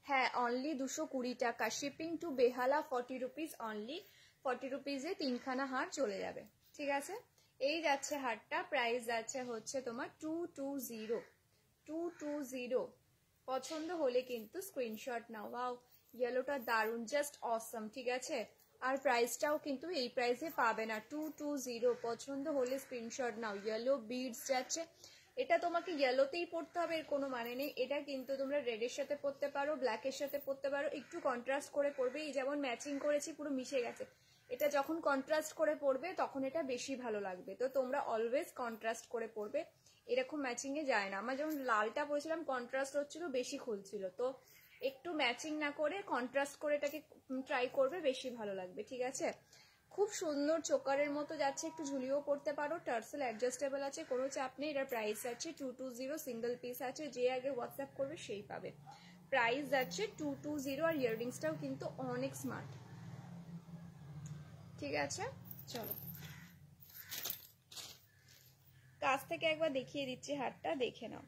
S1: হ্যাঁ অনলি 220 টাকা। শিপিং টু বেহালা 40 রুপিস অনলি। 40 রুপিসে 3খানা হার চলে যাবে, ঠিক আছে? এই যাচ্ছে হাটটা। প্রাইস যাচ্ছে হচ্ছে তোমার 220। পছন্দ হলে কিন্তু স্ক্রিনশট নাও। ওয়াও ইয়েলোটা দারুন, জাস্ট অসম, ঠিক আছে? আর প্রাইসটাও কিন্তু এই প্রাইসে পাবে না, 220। পছন্দ হলে স্ক্রিনশট নাও। ইয়েলো বিডস যাচ্ছে। এটা তোমাকে ইয়েলোতেই পড়তে হবে এর কোনো মানে নেই, এটা কিন্তু তোমরা রেডের সাথে পড়তে পারো, ব্ল্যাকের সাথে পড়তে পারো, একটু কন্ট্রাস্ট করে পড়বে। এই যেমন ম্যাচিং করেছি পুরো মিশে গেছে, এটা যখন কন্ট্রাস্ট করে পড়বে তখন এটা বেশি ভালো লাগবে। তো তোমরা অলওয়েজ কন্ট্রাস্ট করে পড়বে, এরকম ম্যাচিংয়ে যায় না। আমার যেমন লালটা পরেছিলাম কন্ট্রাস্ট হচ্ছিল, বেশি খুলছিল, তো একটু ম্যাচিং না করে কন্ট্রাস্ট করে এটাকে ট্রাই করবে, বেশি ভালো লাগবে, ঠিক আছে? খুব সুন্দর চোকারের মতো যাচ্ছে, একটু ঝুলিয়েও পড়তে পারো, টার্সেল অ্যাডজাস্টেবল আছে, কোনো চাপ নেই। এটার প্রাইস আছে 220, সিঙ্গেল পিস আছে, যে আগে হোয়াটসঅ্যাপ করবে সেই পাবে। প্রাইস আছে 220 আর ইয়াররিংসটাও কিন্তু অনেক স্মার্ট। ঠিক আছে, চলো কাছ থেকে একবার দেখিয়ে দিচ্ছি হারটা, দেখে নাও।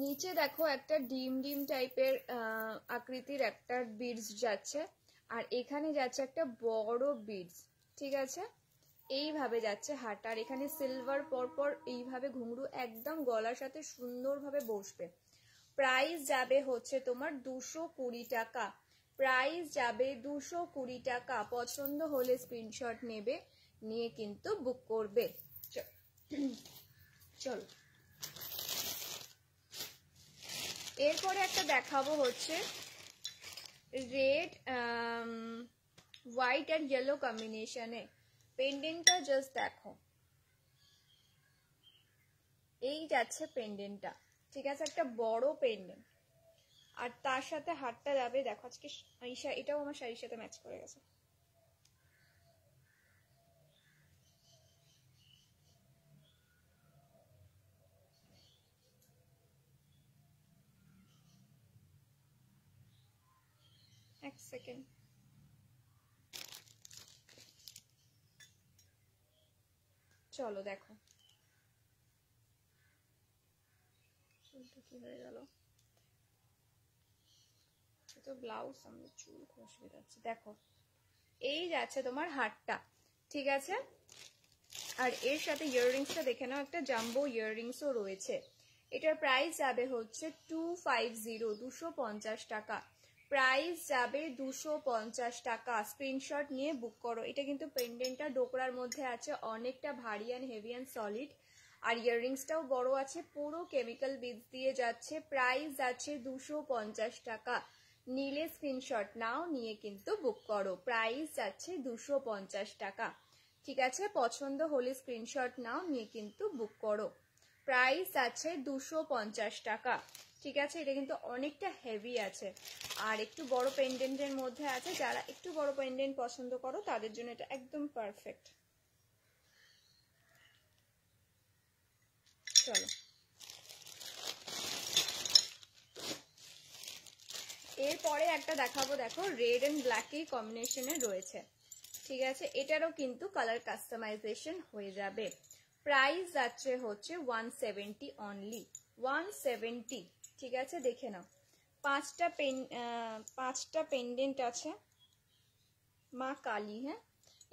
S1: নিচে দেখো একটা ডিম ডিম টাইপের আকৃতির একটা বিডস যাচ্ছে, আর এখানে যাচ্ছে একটা বড় বিডস। ঠিক আছে, এইভাবে যাচ্ছে হারটা, আর এখানে সিলভার পরপর এইভাবে ঘুঙরু একদম গলার সাথে সুন্দরভাবে বসবে। প্রাইস যাবে হচ্ছে তোমার 220 টাকা। প্রাইস যাবে 220 টাকা। পছন্দ হলে স্ক্রিনশট নেবে, নিয়ে কিন্তু বুক করবে। চলো এরপরে একটা দেখাবো হচ্ছে রেড হোয়াইট আর ইয়েলো কম্বিনেশনে পেন্ডেন্টটা। জাস্ট দেখো, এই যাচ্ছে পেন্ডেন্টটা। ঠিক আছে, একটা বড় পেন্ডেন্ট, আর তার সাথে হারটা যাবে। দেখো আজকে এটাও আমার শাড়ির সাথে ম্যাচ করে গেছে। এক সেকেন্ড, চলো দেখো কি হয়ে গেল, তো ব্লাউজ আমাদের চুল খুব অসুবিধা হচ্ছে। দেখো এই যাচ্ছে তোমার হারটা। ঠিক আছে, আর এর সাথে ইয়াররিংসটা দেখে নাও, একটা জাম্বো ইয়াররিংসও রয়েছে। এটার প্রাইস যাবে হচ্ছে 250 টাকা। প্রাইস যাবে 250 টাকা। স্ক্রিনশট নিয়ে বুক করো। এটা কিন্তু পেন্ডেন্টটা ডোকরার মধ্যে আছে, অনেকটা ভারী অ্যান্ড হেভি অ্যান্ড সলিড, আর ইয়াররিংসটাও বড় আছে, পুরো কেমিক্যাল বিডস দিয়ে যাচ্ছে। প্রাইস যাচ্ছে 250 টাকা। নিলে স্ক্রিনশট নাও, নিয়ে কিন্তু বুক করো। প্রাইস যাচ্ছে 250 টাকা। ঠিক আছে, পছন্দ হলে স্ক্রিনশট নাও, নিয়ে কিন্তু বুক করো। প্রাইস আছে 250 টাকা। ঠিক আছে, এটা কিন্তু অনেকটা হেভি আছে, আর একটু বড় পেন্ডেন্টের মধ্যে আছে। যারা একটু বড় পেন্ডেন্ট পছন্দ করো তাদের জন্য এটা একদম পারফেক্ট। চলো এরপরে একটা দেখাবো, দেখো রেড এন্ড ব্ল্যাক কম্বিনেশনে রয়েছে। ঠিক আছে, এটারও কিন্তু কালার কাস্টমাইজেশন হয়ে যাবে। প্রাইস যাচ্ছে হচ্ছে 170 অনলি, 170। ঠিক আছে, দেখে নাও, পাঁচটা পেন্ডেন্ট আছে মা কালী। হ্যাঁ,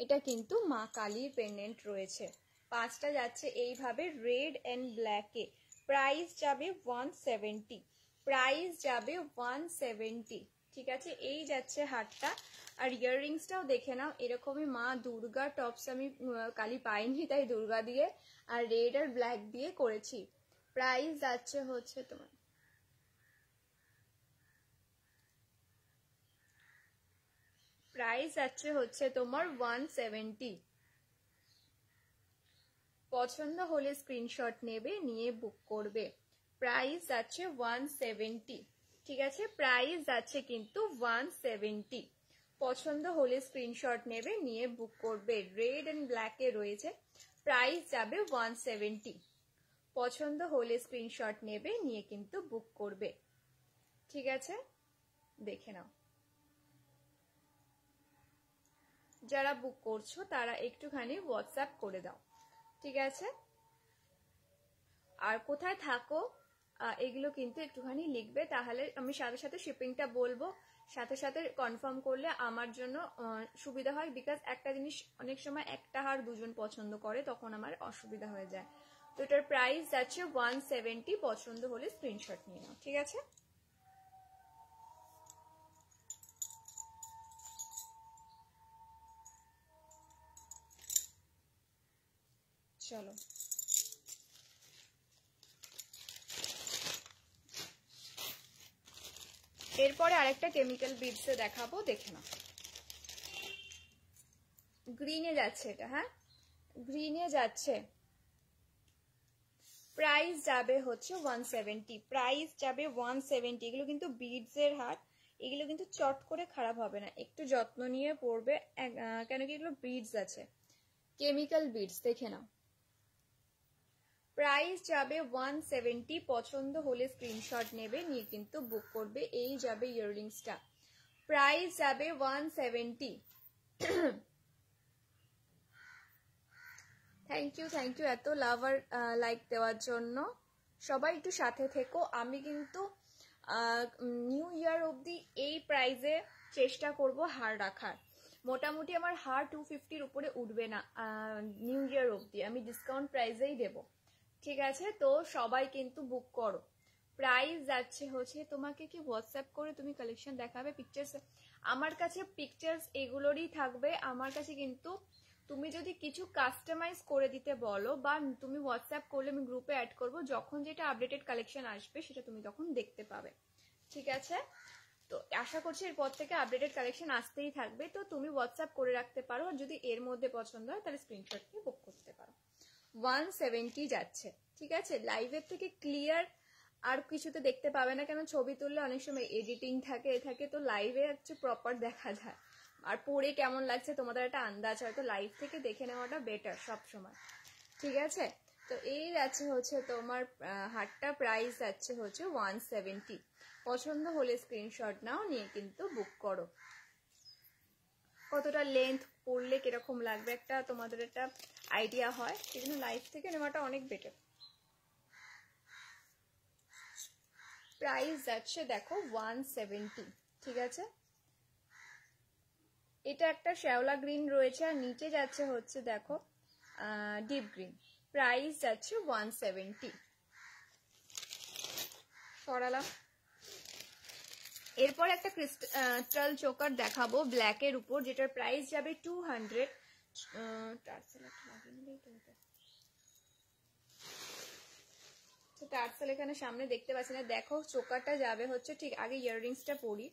S1: এটা কিন্তু মা কালীর পেন্ডেন্ট রয়েছে, পাঁচটা যাচ্ছে এইভাবে রেড এন্ড ব্ল্যাকে। প্রাইস যাবে 170। প্রাইস যাবে 170। ঠিক আছে, এই যাচ্ছে হারটা। আর ইয়াররিংসটাও দেখে নাও, এরকমই মা দুর্গা টপস আমি কালি পাইনি, তাই দুর্গা দিয়ে আর রেড আর ব্ল্যাক দিয়ে করেছি। প্রাইস যাচ্ছে হচ্ছে তোমার প্রাইস যাচ্ছে হচ্ছে তোমার 170। পছন্দ হলে স্ক্রিনশট নেবে, নিয়ে বুক করবে। প্রাইস যাচ্ছে 170। ঠিক আছে, প্রাইস যাচ্ছে কিন্তু 170। পছন্দ হলে স্ক্রিনশট নেবে, নিয়ে বুক করবে। রেড এন্ড ব্ল্যাকে রয়েছে, প্রাইস যাবে 170। পছন্দ হলে স্ক্রিনশট নেবে, নিয়ে কিন্তু বুক করবে। ঠিক আছে, দেখে নাও। যারা বুক করছো তারা একটুখানি হোয়াটসঅ্যাপ করে দাও। ঠিক আছে, আর কোথায় থাকো এগুলো কিন্তু একটুখানি লিখবে, তাহলে আমি সাথে সাথে শিপিংটা বলবো। সাথে সাথে কনফার্ম করলে আমার জন্য সুবিধা হয়, বিকজ একটা জিনিস অনেক সময় একটা হার দুজন পছন্দ করে, তখন আমার অসুবিধা হয়ে যায়। তো এটার প্রাইস যাচ্ছে 170। পছন্দ হলে স্ক্রিনশট নিয়ে নাও। ঠিক আছে, চলো এরপরে আরেকটা কেমিক্যাল বিডসে দেখাবো, দেখে নাও। গ্রিনে যাচ্ছে এটা, হ্যাঁ গ্রিনে যাচ্ছে। প্রাইস যাবে হচ্ছে 170, প্রাইস যাবে 170। এগুলো কিন্তু বিডসের হার, এগুলো কিন্তু চট করে খারাপ হবে না, একটু যত্ন নিয়ে পরবে, কেন কি এগুলো বিডস আছে, কেমিক্যাল বিডস, দেখে নাও। প্রাইস যাবে 170, পছন্দ হলে স্ক্রিনশট নেবে, নিয়ে কিন্তু বুক করবে। এই যাবে ইয়াররিংসটা, প্রাইস যাবে 170। থ্যাংক ইউ এত লাভ আর লাইক দেওয়ার জন্য। সবাই একটু সাথে থেকো। আমি কিন্তু নিউ ইয়ার অবধি এই প্রাইজে চেষ্টা করব হার রাখার। মোটামুটি আমার হার 250-র উপরে উঠবে না নিউ ইয়ার অবধি, আমি ডিসকাউন্ট প্রাইজেই দেব, ঠিক আছে? তো সবাই কিন্তু বুক করো। প্রাইস যাচ্ছে হচ্ছে, তোমাকে কি হোয়াটসঅ্যাপ করে তুমি কালেকশন দেখাবে পিকচার্স? আমার কাছে পিকচার্স এগুলোরই থাকবে। আমার কাছে কিন্তু তুমি যদি কিছু কাস্টমাইজ করে দিতে বলো বা তুমি হোয়াটসঅ্যাপ করলে আমি গ্রুপে অ্যাড করব, যখন যেটা আপডেটেড কালেকশন আসবে সেটা তুমি তখন দেখতে পাবে, ঠিক আছে? তো আশা করছি এরপর থেকে আপডেটেড কালেকশন আসতেই থাকবে। তো তুমি হোয়াটসঅ্যাপ করে রাখতে পারো, আর যদি এর মধ্যে পছন্দ হয় তাহলে স্ক্রিনশট নিয়ে বুক করতে পারো। 170 যাচ্ছে, ঠিক আছে? লাইভের থেকে ক্লিয়ার আর কিছুতে দেখতে পাবে না, কেন ছবি তুললে অনেক সময় এডিটিং থাকে, তো লাইভে হচ্ছে প্রপার দেখা যায়। আর পরে কেমন লাগছে তোমাদের একটা আন্দাজ হয়, তো লাইভ থেকে দেখে নেওয়াটা বেটার সব সময়, ঠিক আছে? তো এই যাচ্ছে হচ্ছে তোমার হারটা, প্রাইস যাচ্ছে হচ্ছে 170। পছন্দ হলে স্ক্রিনশট নাও, নিয়ে কিন্তু বুক করো। কতটা লেন্থ পড়লে কিরকম লাগবে একটা তোমাদের একটা আইডিয়া হয়, সেজন্য লাইভ থেকে নেওয়াটা অনেক বেটার। প্রাইস যাচ্ছে দেখো 170, ঠিক আছে? এটা একটা শ্যাওলা গ্রিন রয়েছে, আর নিচে যাচ্ছে হচ্ছে দেখো ডিপ গ্রিন। প্রাইস যাচ্ছে 170। সরালাম। এরপর একটা ক্রিস্টাল চোকার দেখাবো ব্ল্যাকের উপর, যেটার প্রাইস যাবে 200। টার্সেল এখানে সামনে দেখতে পাচ্ছি না, দেখো চোকারটা যাবে হচ্ছে, ঠিক আগে ইয়াররিংসটা পরি।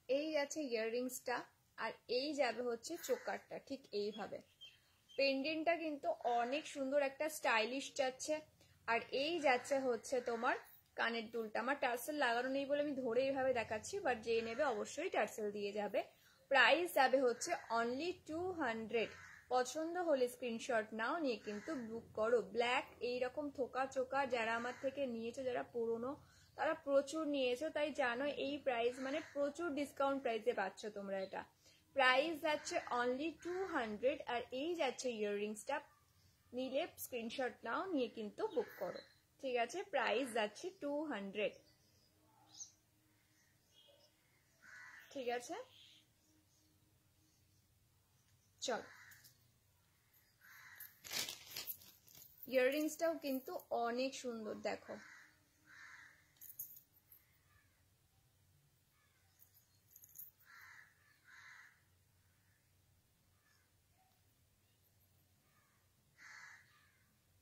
S1: এই যাচ্ছে ইয়াররিংসটা, আর এই যাবে হচ্ছে চোকারটা, ঠিক এইভাবে। পেন্ডেন্টটা কিন্তু অনেক সুন্দর একটা স্টাইলিশ যাচ্ছে। আর এই যাচ্ছে হচ্ছে তোমার কানের দুলটা। আমার টার্সেল লাগানো নেই বলে আমি ধরে এইভাবে দেখাচ্ছি, বাট যে নেবে অবশ্যই টার্সেল দিয়ে যাবে। প্রাইস যাবে হচ্ছে অনলি 200। পছন্দ হলে স্ক্রিনশট নাও, নিয়ে কিন্তু বুক করো। ব্ল্যাক এইরকম থোকা চোকা যারা আমার থেকে নিয়েছো, যারা পুরনো, তারা প্রচুর নিয়েছো, তাই জানো এই প্রাইস মানে প্রচুর ডিসকাউন্ট প্রাইসে পাচ্ছ তোমরা এটা। প্রাইস যাচ্ছে অনলি 200। আর এই যাচ্ছে ইয়াররিংসটা, নিলে স্ক্রিনশট নাও, নিয়ে কিন্তু বুক করো, ঠিক আছে? প্রাইস যাচ্ছে 200, ঠিক আছে? চল, ইয়াররিংসটাও কিন্তু অনেক সুন্দর, দেখো।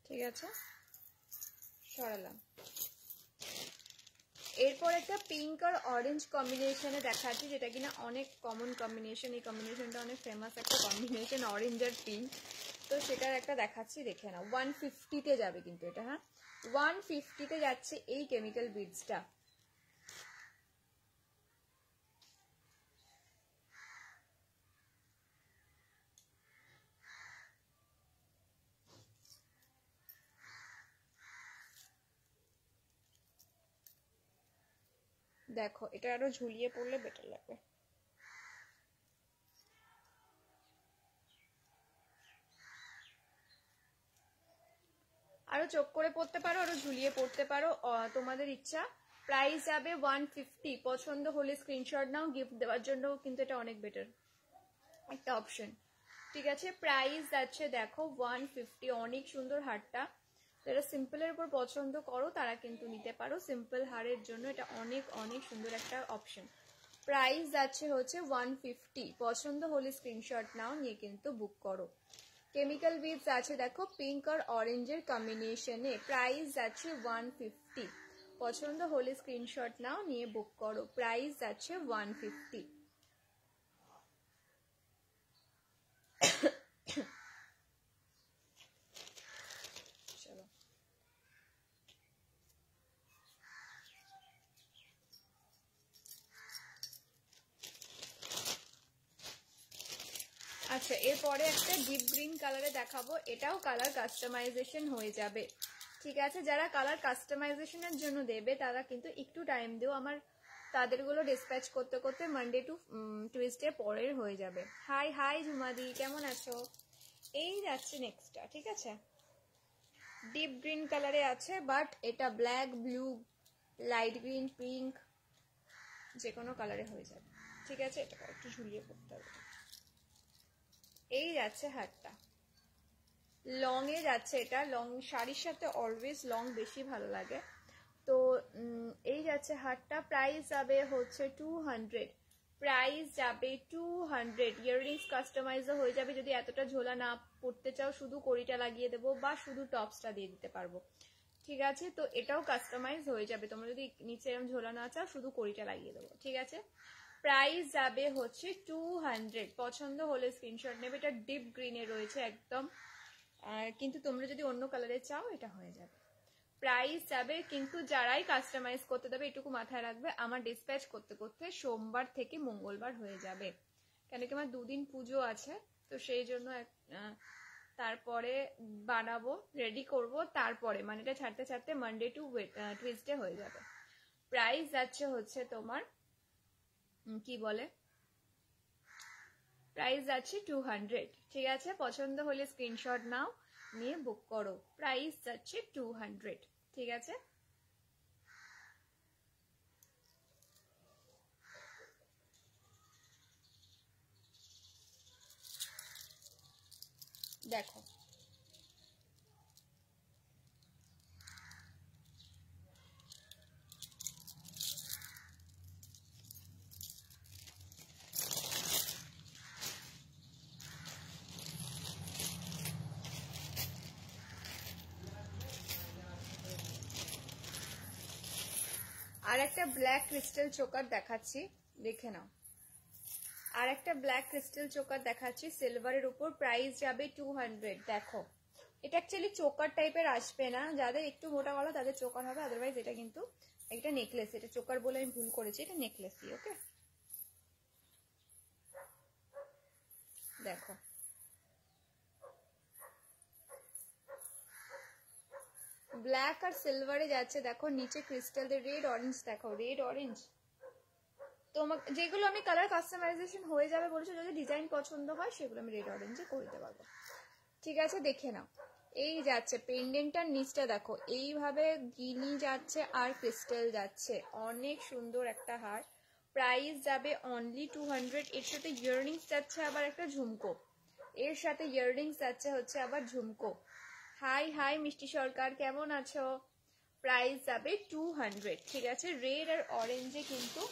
S1: ঠিক আছে, সরালাম। এরপর একটা পিঙ্ক আর অরেঞ্জ কম্বিনেশনে দেখাচ্ছি, যেটা কিনা অনেক কমন কম্বিনেশন। এই কম্বিনেশনটা অনেক ফেমাস একটা কম্বিনেশন, অরেঞ্জ আর পিঙ্ক। তো সেটার একটা দেখাচ্ছি, দেখে নাও। 150-তে যাবে কিন্তু এটা, হ্যাঁ 150-তে যাচ্ছে এই কেমিক্যাল বিডসটা। দেখো এটা আরো ঝুলিয়ে পড়লে বেটার লাগবে। আরো চোখ করে পড়তে পারো, আরো ঝুলিয়ে পড়তে পারো, তোমাদের ইচ্ছা। প্রাইস যাবে 150। পছন্দ হলে স্ক্রিনশট নাও, গিফট দেওয়ার জন্য কিন্তু এটা অনেক বেটার একটা অপশন, ঠিক আছে? প্রাইস যাচ্ছে দেখো 150। অনেক সুন্দর হারটা, যারা সিম্পলের উপর পছন্দ করো তারা কিন্তু নিতে পারো। সিম্পল হারের জন্য এটা অনেক অনেক সুন্দর একটা অপশন। প্রাইস যাচ্ছে হচ্ছে 150। পছন্দ হলে স্ক্রিনশট নাও, নিয়ে কিন্তু বুক করো। কেমিক্যাল বিডস আছে দেখো পিঙ্ক আর অরেঞ্জের কম্বিনেশনে। প্রাইস যাচ্ছে 150। পছন্দ হলে স্ক্রিনশট নাও, নিয়ে বুক করো। প্রাইস যাচ্ছে 150। আচ্ছা, এরপরে একটা ডিপ গ্রিন কালারে দেখাবো, এটাও কালার কাস্টমাইজেশন হয়ে যাবে। ঠিক আছে, যারা কালার কাস্টমাইজেশনের জন্য দেবে তারা কিন্তু একটু টাইম দিও, আমার তাদেরগুলো ডিসপ্যাচ করতে করতে মানডে টু টুইসডে পরের হয়ে যাবে। হাই হাই ঝুমাদি, কেমন আছো? এই যাচ্ছে নেক্সটটা। ঠিক আছে, ডিপ গ্রিন কালারে আছে, বাট এটা black, blue, light green, pink যে কোনো কালারে হয়ে যাবে। ঠিক আছে, এটা একটু ঝুলিয়ে পড়তে হবে। এই যাচ্ছে হাতটা, লং এ যাচ্ছে, এটা লং শাড়ির সাথে অলওয়েজ লং বেশি ভালো লাগে। তো এই যাচ্ছে হাতটা, প্রাইস যাবে হচ্ছে 200, প্রাইস যাবে 200। ইয়াররিংস কাস্টমাইজও হয়ে যাবে, যদি এতটা ঝোলা না পড়তে চাও শুধু কড়িটা লাগিয়ে দেবো বা শুধু টপসটা দিয়ে দিতে পারবো। ঠিক আছে, তো এটাও কাস্টমাইজ হয়ে যাবে, তোমরা যদি নিচে এরকম ঝোলা না চাও শুধু কড়িটা লাগিয়ে দেবো। ঠিক আছে, প্রাইস যাবে হচ্ছে 200। পছন্দ হলে স্ক্রিনশট নেবে, এটা ডিপ গ্রিনে রয়েছে একদম, কিন্তু তোমরা যদি অন্য কালারে চাও এটা হয়ে যাবে। প্রাইস যাবে, কিন্তু যারাই কাস্টমাইজ করতে দেবে এটুকু মাথায় রাখবে, আমার ডিসপ্যাচ করতে করতে সোমবার থেকে মঙ্গলবার হয়ে যাবে, কেন কি আমার 2 দিন পুজো আছে, তো সেই জন্য তারপরে বানাবো, রেডি করব, তারপরে মানে এটা ছাড়তে ছাড়তে মানডে টু টুইসডে হয়ে যাবে। প্রাইস যাচ্ছে হচ্ছে তোমার কি বলে, প্রাইস যাচ্ছে 200। ঠিক আছে, পছন্দ হলে স্ক্রিনশট নাও, নিয়ে বুক করো। প্রাইস যাচ্ছে 200। ঠিক আছে, দেখো আর একটা ব্ল্যাক ক্রিস্টাল চোকার দেখাচ্ছি, দেখে নাও। আর একটা ব্ল্যাক ক্রিস্টাল চোকার দেখাচ্ছি সিলভারের উপর, প্রাইস যাবে 200। দেখো, এটা অ্যাকচুয়ালি চোকার টাইপের আসবে না, যাদের একটু মোটা গলা তাদের চোকার হবে, আদারওয়াইজ এটা কিন্তু একটা নেকলেস। এটা চোকার বলে আমি ভুল করেছি, এটা নেকলেসই। ওকে, দেখো ব্ল্যাক আর সিলভারে যাচ্ছে, দেখো নিচে ক্রিস্টাল দিয়ে রেড অরেঞ্জ, দেখো রেড অরেঞ্জ। তোমাকে যেগুলো আমি কালার কাস্টমাইজেশন হয়ে যাবে বলেছো, যদি ডিজাইন পছন্দ হয় সেগুলো আমি রেড অরেঞ্জে করে দিতে পারবো। ঠিক আছে, দেখে নাও। এই যাচ্ছে পেন্ডেন্টটার নিচটা দেখো, এইভাবে গিনি যাচ্ছে আর ক্রিস্টাল যাচ্ছে, অনেক সুন্দর একটা হার। প্রাইস যাবে অনলি 200। এর সাথে ইয়াররিংস যাচ্ছে আবার একটা ঝুমকো, এর সাথে ইয়াররিংস যাচ্ছে হচ্ছে আবার ঝুমকো। হাই হাই মিষ্টি সরকার, কেমন আছো? প্রাইস যাবে 200। ঠিক আছে, রেড আর অরেঞ্জে কিন্তু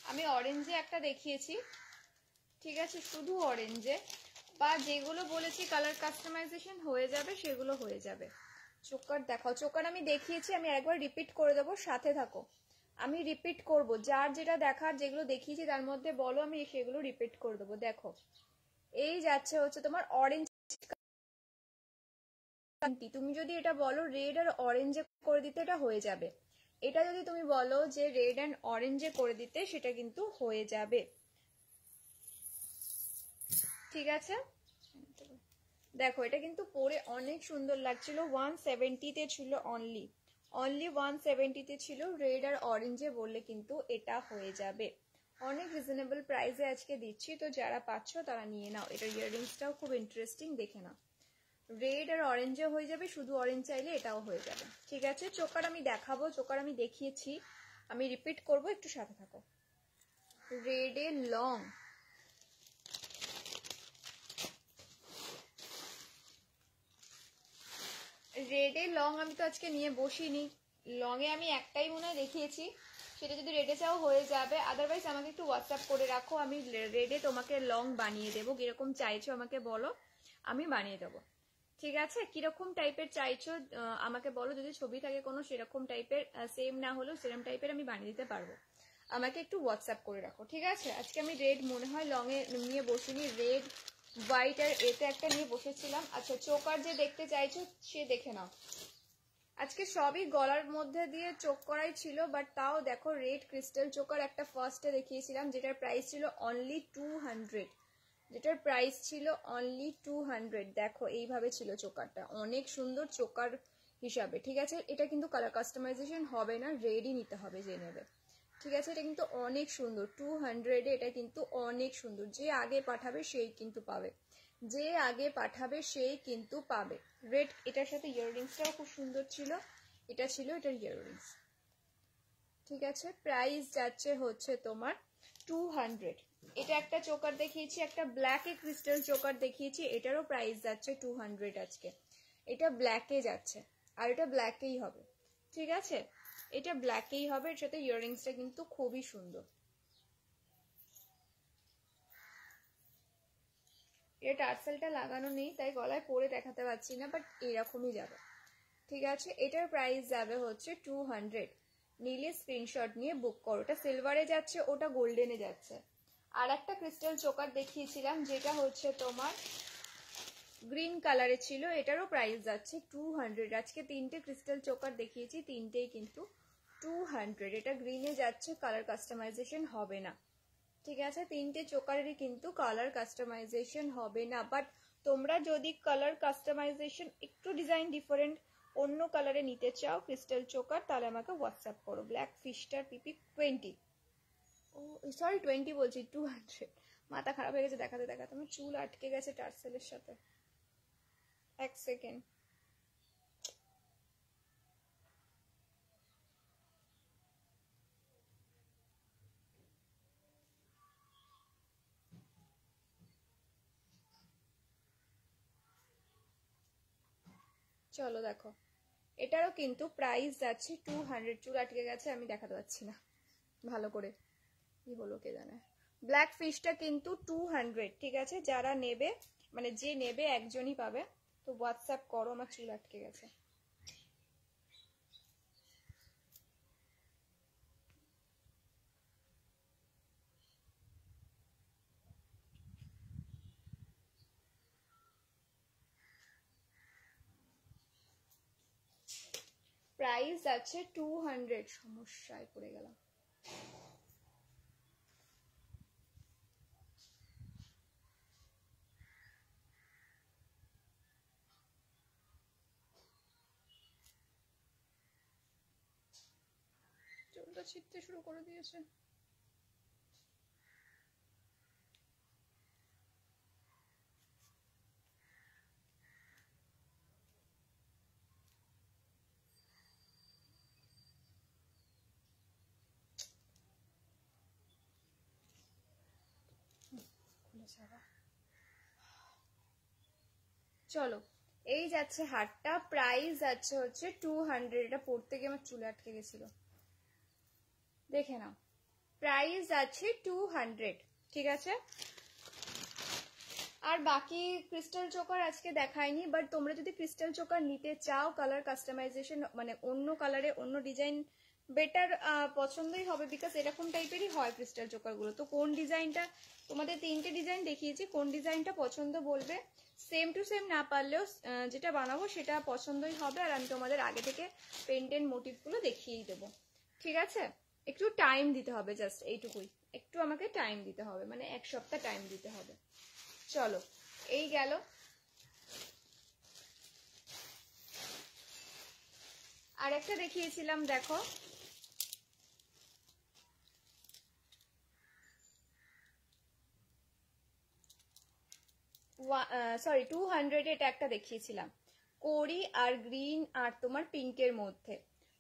S1: আমি অরেঞ্জে একটা দেখিয়েছি। ঠিক আছে, শুধু অরেঞ্জে, বা যেগুলো বলেছি কালার কাস্টমাইজেশন হয়ে যাবে সেগুলো হয়ে যাবে। চোকার দেখাও, চোকার আমি দেখিয়েছি, আমি একবার রিপিট করে দেবো, সাথে থাকো। আমি রিপিট করব, যার যেটা দেখার, যেগুলো দেখিয়েছি তার মধ্যে বলো, আমি সেগুলো রিপিট করে দেবো। দেখো এই যাচ্ছে হচ্ছে তোমার অরেঞ্জ, তুমি যদি এটা বলো রেড আর অরেঞ্জে করে দিতে এটা হয়ে যাবে, এটা যদি তুমি বলো যে রেড অ্যান্ড অরেঞ্জে করে দিতে সেটা কিন্তু হয়ে যাবে। ঠিক আছে, দেখো এটা কিন্তু পরে অনেক সুন্দর লাগছিল, 170-তে ছিল, অনলি 170-তে ছিল। রেড আর অরেঞ্জে বললে কিন্তু এটা হয়ে যাবে, অনেক রিজনেবল প্রাইসে আজকে দিচ্ছি, তো যারা পাচ্ছ তারা নিয়ে নাও। এটার ইয়াররিংসটাও খুব ইন্টারেস্টিং, দেখে নাও। রেড আর অরেঞ্জে হয়ে যাবে, শুধু অরেঞ্জ চাইলে এটাও হয়ে যাবে। ঠিক আছে, চোকার আমি দেখাবো, চোকার আমি দেখিয়েছি, আমি রিপিট করব, একটু সাথে থাকো। রেডে লং, রেডে লং আমি তো আজকে নিয়ে বসিনি, লং এ আমি একটাই মনে হয় দেখিয়েছি, সেটা যদি রেডে চাও হয়ে যাবে, আদারওয়াইজ আমাকে একটু হোয়াটসঅ্যাপ করে রাখো, আমি রেডে তোমাকে লং বানিয়ে দেবো, কিরকম চাইছো আমাকে বলো, আমি বানিয়ে দেবো। ঠিক আছে, কিরকম টাইপের চাইছো আমাকে বলো, যদি ছবি থাকে কোনো সেরকম টাইপের, সেম না হলেও সেরকম টাইপের আমি বানিয়ে দিতে পারবো। আমাকে একটু হোয়াটসঅ্যাপ করে রাখো, ঠিক আছে? আজকে আমি রেড মনে হয় লংয়ে নিয়ে বসিনি, রেড হোয়াইট আর এতে একটা নিয়ে বসেছিলাম। আচ্ছা, চোকার যে দেখতে চাইছো সে দেখে নাও। আজকে সবই গলার মধ্যে দিয়ে চোখ করাই ছিল, বাট তাও দেখো রেড ক্রিস্টাল চোকার একটা ফার্স্টে দেখিয়েছিলাম, যেটার প্রাইস ছিল অনলি 200, যেটার প্রাইস ছিল অনলি 200। দেখো এইভাবে ছিল চোকারটা, অনেক সুন্দর চোকার হিসাবে, ঠিক আছে? এটা কিন্তু কালার কাস্টমাইজেশন হবে না, রেডই নিতে হবে যে নেবে, ঠিক আছে? এটা কিন্তু অনেক সুন্দর, 200-এ এটা কিন্তু অনেক সুন্দর। যে আগে পাঠাবে সেই কিন্তু পাবে, যে আগে পাঠাবে সেই কিন্তু পাবে। রেড, এটার সাথে ইয়াররিংসটাও খুব সুন্দর ছিল, এটা ছিল এটার ইয়াররিংস, ঠিক আছে? প্রাইস যাচ্ছে হচ্ছে তোমার 200। এটা একটা চোকার দেখিয়েছি, একটা ব্ল্যাকে ক্রিস্টাল চোকার দেখিয়েছি, এটারও প্রাইস যাচ্ছে 200 আজকে। এটা ব্ল্যাকে যাচ্ছে আর এটা ব্ল্যাকেই হবে, ঠিক আছে? এটা ব্ল্যাকেই হবে, এর সাথে ইয়াররিংসটা কিন্তু খুবই সুন্দর। এটা টার্সেলটা লাগানো নেই তাই গলায় পরে দেখাতে পারছি না, বাট এরকমই যাবে, ঠিক আছে? এটার প্রাইস যাবে হচ্ছে 200। নিলে স্ক্রিনশট নিয়ে বুক করো। ওটা সিলভারে যাচ্ছে, ওটা গোল্ডেনে যাচ্ছে। আর একটা ক্রিস্টাল চোকার দেখিয়েছিলাম যেটা হচ্ছে তোমার গ্রিন কালারে ছিল, এটারও প্রাইস যাচ্ছে 200। আজকে তিনটে ক্রিস্টাল চোকার দেখিয়েছি, তিনটেই কিন্তু 200। এটা গ্রিনে যাচ্ছে, কালার কাস্টমাইজেশন হবে না, ঠিক আছে? তিনটে চোকারেরই কিন্তু কালার কাস্টমাইজেশন হবে না, বাট তোমরা যদি কালার কাস্টমাইজেশন একটু ডিজাইন ডিফারেন্ট অন্য কালারে নিতে চাও ক্রিস্টাল চোকার, তাহলে আমাকে হোয়াটসঅ্যাপ করো। ব্ল্যাক ফিশটার পিপি 20, ও সরি 20 বলছি, 200। মাথা খারাপ হয়ে গেছে দেখাতে দেখাতে, আমার চুল আটকে গেছে টার্সেলের সাথে। এক সেকেন্ড, চলো দেখো এটারও কিন্তু প্রাইস যাচ্ছে 200। চুল আটকে গেছে, আমি দেখাতে পাচ্ছি না ভালো করে, কি হলো কে জানে। ব্ল্যাক ফিশটা কিন্তু 200, ঠিক আছে? যারা নেবে, মানে যে নেবে একজনই পাবে, তো হোয়াটসঅ্যাপ করো। আমার চুল আটকে গেছে। প্রাইস আছে 200। সমস্যায় পড়ে গেলাম। চুলটা ছিটতে শুরু করে দিয়েছে। চলো এই যাচ্ছে হারটা, প্রাইস আছে হচ্ছে 200। এটা পড়তে গিয়ে আমার চুলে আটকে গেছিল, দেখে নাও। প্রাইস আছে 200, ঠিক আছে? আর বাকি ক্রিস্টাল চোকার আজকে দেখায়নি, বাট তোমরা যদি ক্রিস্টাল চোকার নিতে চাও কালার কাস্টমাইজেশন, মানে অন্য কালারে অন্য ডিজাইন বেটার পছন্দই হবে, বিকজ এরকম টাইপেরই হয় ক্রিস্টাল চোকারগুলো। তো কোন ডিজাইনটা, তোমাদের তিনটে ডিজাইন দেখিয়েছি, কোন ডিজাইনটা পছন্দ বলবে। সেম টু সেম না পারলেও যেটা বানাবো সেটা পছন্দই হবে, আর আমি তোমাদের আগে থেকে পেন্টেন মোটিভগুলো দেখিয়েই দেবো, ঠিক আছে? একটু টাইম দিতে হবে, জাস্ট এইটুকুই, একটু আমাকে টাইম দিতে হবে, মানে এক সপ্তাহ টাইম দিতে হবে। চলো এই গেল। আর একটা দেখিয়েছিলাম দেখো, সরি 200 এটা একটা দেখিয়েছিলাম, কোরি আর গ্রিন আর তোমার পিঙ্কের মধ্যে।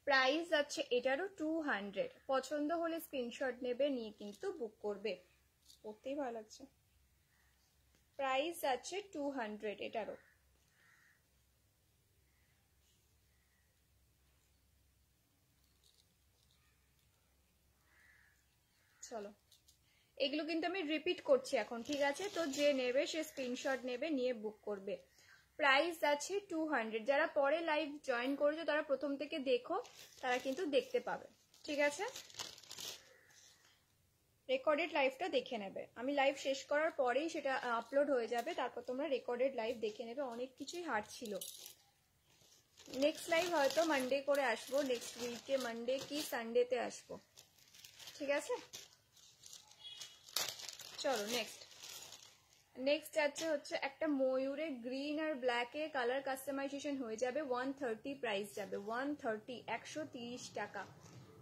S1: প্রাইস আছে এটারও 200। পছন্দ হলে স্ক্রিনশট নেবে, নিয়ে কিন্তু বুক করবে। পড়তেই ভালো লাগছে। প্রাইস আছে 200 এটারও। চলো এগুলো কিন্তু আমি রিপিট করছি এখন, ঠিক আছে? তো যে নেবে সে স্ক্রিনশট নেবে, নিয়ে বুক করবে। প্রাইস আছে 200। যারা পরে লাইভ জয়েন করেছো তারা প্রথম থেকে দেখো, তারা কিন্তু দেখতে পাবে, ঠিক আছে? রেকর্ডেড লাইভটা দেখে নেবে। আমি লাইভ শেষ করার পরেই সেটা আপলোড হয়ে যাবে, তারপর তোমরা রেকর্ডেড লাইভ দেখে নেবে। অনেক কিছুই হার্ড ছিল। নেক্সট লাইভ হয়তো মানডে করে আসবো, নেক্সট উইকে মানডে কি সানডেতে আসবো, ঠিক আছে? চলো নেক্সট যাচ্ছে হচ্ছে একটা ময়ূরে গ্রিন আর ব্ল্যাকে কালার কাস্টমাইজেশন হয়ে যাবে, 130 প্রাইস যাবে, 130 130 টাকা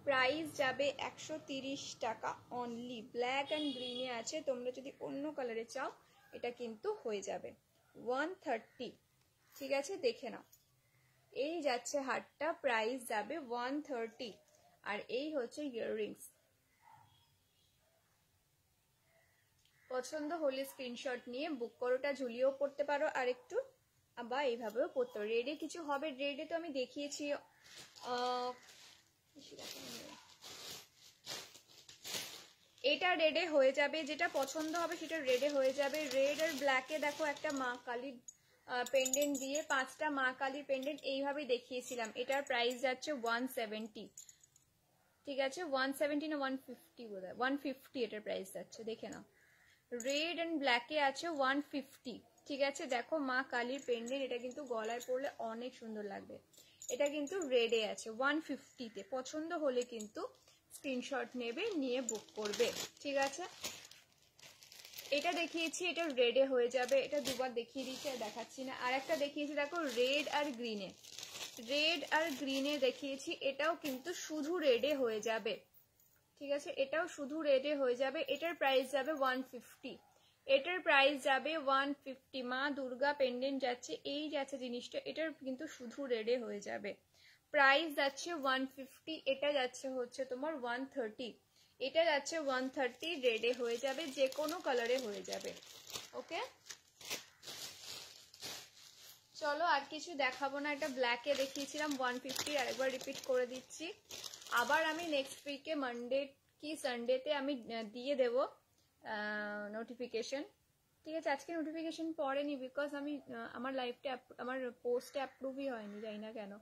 S1: প্রাইস যাবে, 130 টাকা অনলি। ব্ল্যাক অ্যান্ড গ্রিনে আছে, তোমরা যদি অন্য কালারে চাও এটা কিন্তু হয়ে যাবে 130, ঠিক আছে? দেখে নাও, এই যাচ্ছে হারটা, প্রাইস যাবে 130। আর এই হচ্ছে ইয়াররিংস। পছন্দ হলে স্ক্রিনশট নিয়ে বুক করোটা, ঝুলিয়েও পড়তে পারো আর একটু, বা এইভাবেও পড়তে পারো। রেডে কিছু হবে, রেডে তো আমি দেখিয়েছি, এটা রেডে হয়ে যাবে, যেটা পছন্দ হবে সেটা রেডে হয়ে যাবে। রেড আর ব্ল্যাকে দেখো একটা মা কালীর পেন্ডেন্ট দিয়ে, 5টা মা কালীর পেন্ডেন্ট এইভাবে দেখিয়েছিলাম। এটার প্রাইস যাচ্ছে 170, ঠিক আছে? 170 না 150 বোধহয়, 150 এটার প্রাইস যাচ্ছে, দেখে নাও। রেড অ্যান্ড ব্ল্যাকে আছে 150, ঠিক আছে? দেখো মা কালীর পেন্ডেন্ট, এটা কিন্তু গলায় পরলে অনেক সুন্দর লাগবে। এটা কিন্তু রেডে আছে 150-তে। পছন্দ হলে কিন্তু স্ক্রিনশট নেবে, নিয়ে বুক করবে, ঠিক আছে? এটা দেখিয়েছি, এটা রেডে হয়ে যাবে, এটা দুবার দেখিয়ে দিয়েছি, আর দেখাচ্ছি না। আর একটা দেখিয়েছি দেখো রেড আর গ্রিনে, রেড আর গ্রিনে দেখিয়েছি, এটাও কিন্তু শুধু রেডে হয়ে যাবে, ঠিক আছে? এটাও শুধু রেডে হয়ে যাবে। এটার প্রাইস যাবে 150, এটার প্রাইস যাবে 150। মা দুর্গা পেন্ডেন্ট যাচ্ছে, এই যাচ্ছে জিনিসটা, এটার কিন্তু শুধু রেডে হয়ে যাবে, প্রাইস যাচ্ছে 150। এটা যাচ্ছে হচ্ছে তোমার 130, এটা যাচ্ছে 130, রেডে হয়ে যাবে, যে কোনো কালারে হয়ে যাবে, ওকে? চলো আর কিছু দেখাবো না, এটা ব্ল্যাকে দেখিয়েছিলাম 150, আরেকবার রিপিট করে দিচ্ছি। আবার আমি নেক্সট উইকে মানডে কি সানডেতে আমি দিয়ে দেব নোটিফিকেশন, ঠিক আছে? আজকে নোটিফিকেশন পড়েনি, বিকজ আমি আমার লাইভটা আমার পোস্টে অ্যাপ্রুভই হয়নি, জানি না কেন।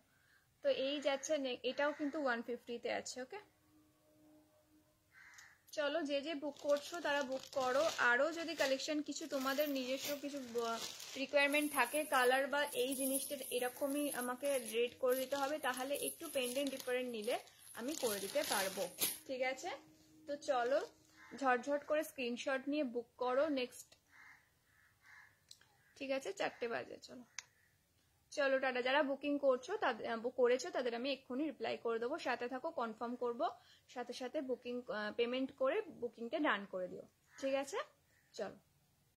S1: তো এই যাচ্ছে, এটাও কিন্তু 150-তে আছে, ওকে? চলো, যে যে বুক করছো তারা বুক করো। আরও যদি কালেকশন কিছু তোমাদের নিজস্ব কিছু রিকোয়ারমেন্ট থাকে, কালার বা এই জিনিসটা এরকমই আমাকে রেড করে দিতে হবে, তাহলে একটু পেন্ডেন্ট ডিফারেন্ট নিলে আমি করে দিতে পারবো, ঠিক আছে? তো চলো ঝটঝট করে স্ক্রিনশট নিয়ে বুক করো নেক্সট, ঠিক আছে? 4টে বাজে। চলো টাটা। যারা বুকিং করছো করেছো তাদের আমি এক্ষুনি রিপ্লাই করে দেবো, সাথে থাকো, কনফার্ম করবো, সাথে সাথে বুকিং পেমেন্ট করে বুকিংটা ডান করে দিও, ঠিক আছে? চলো।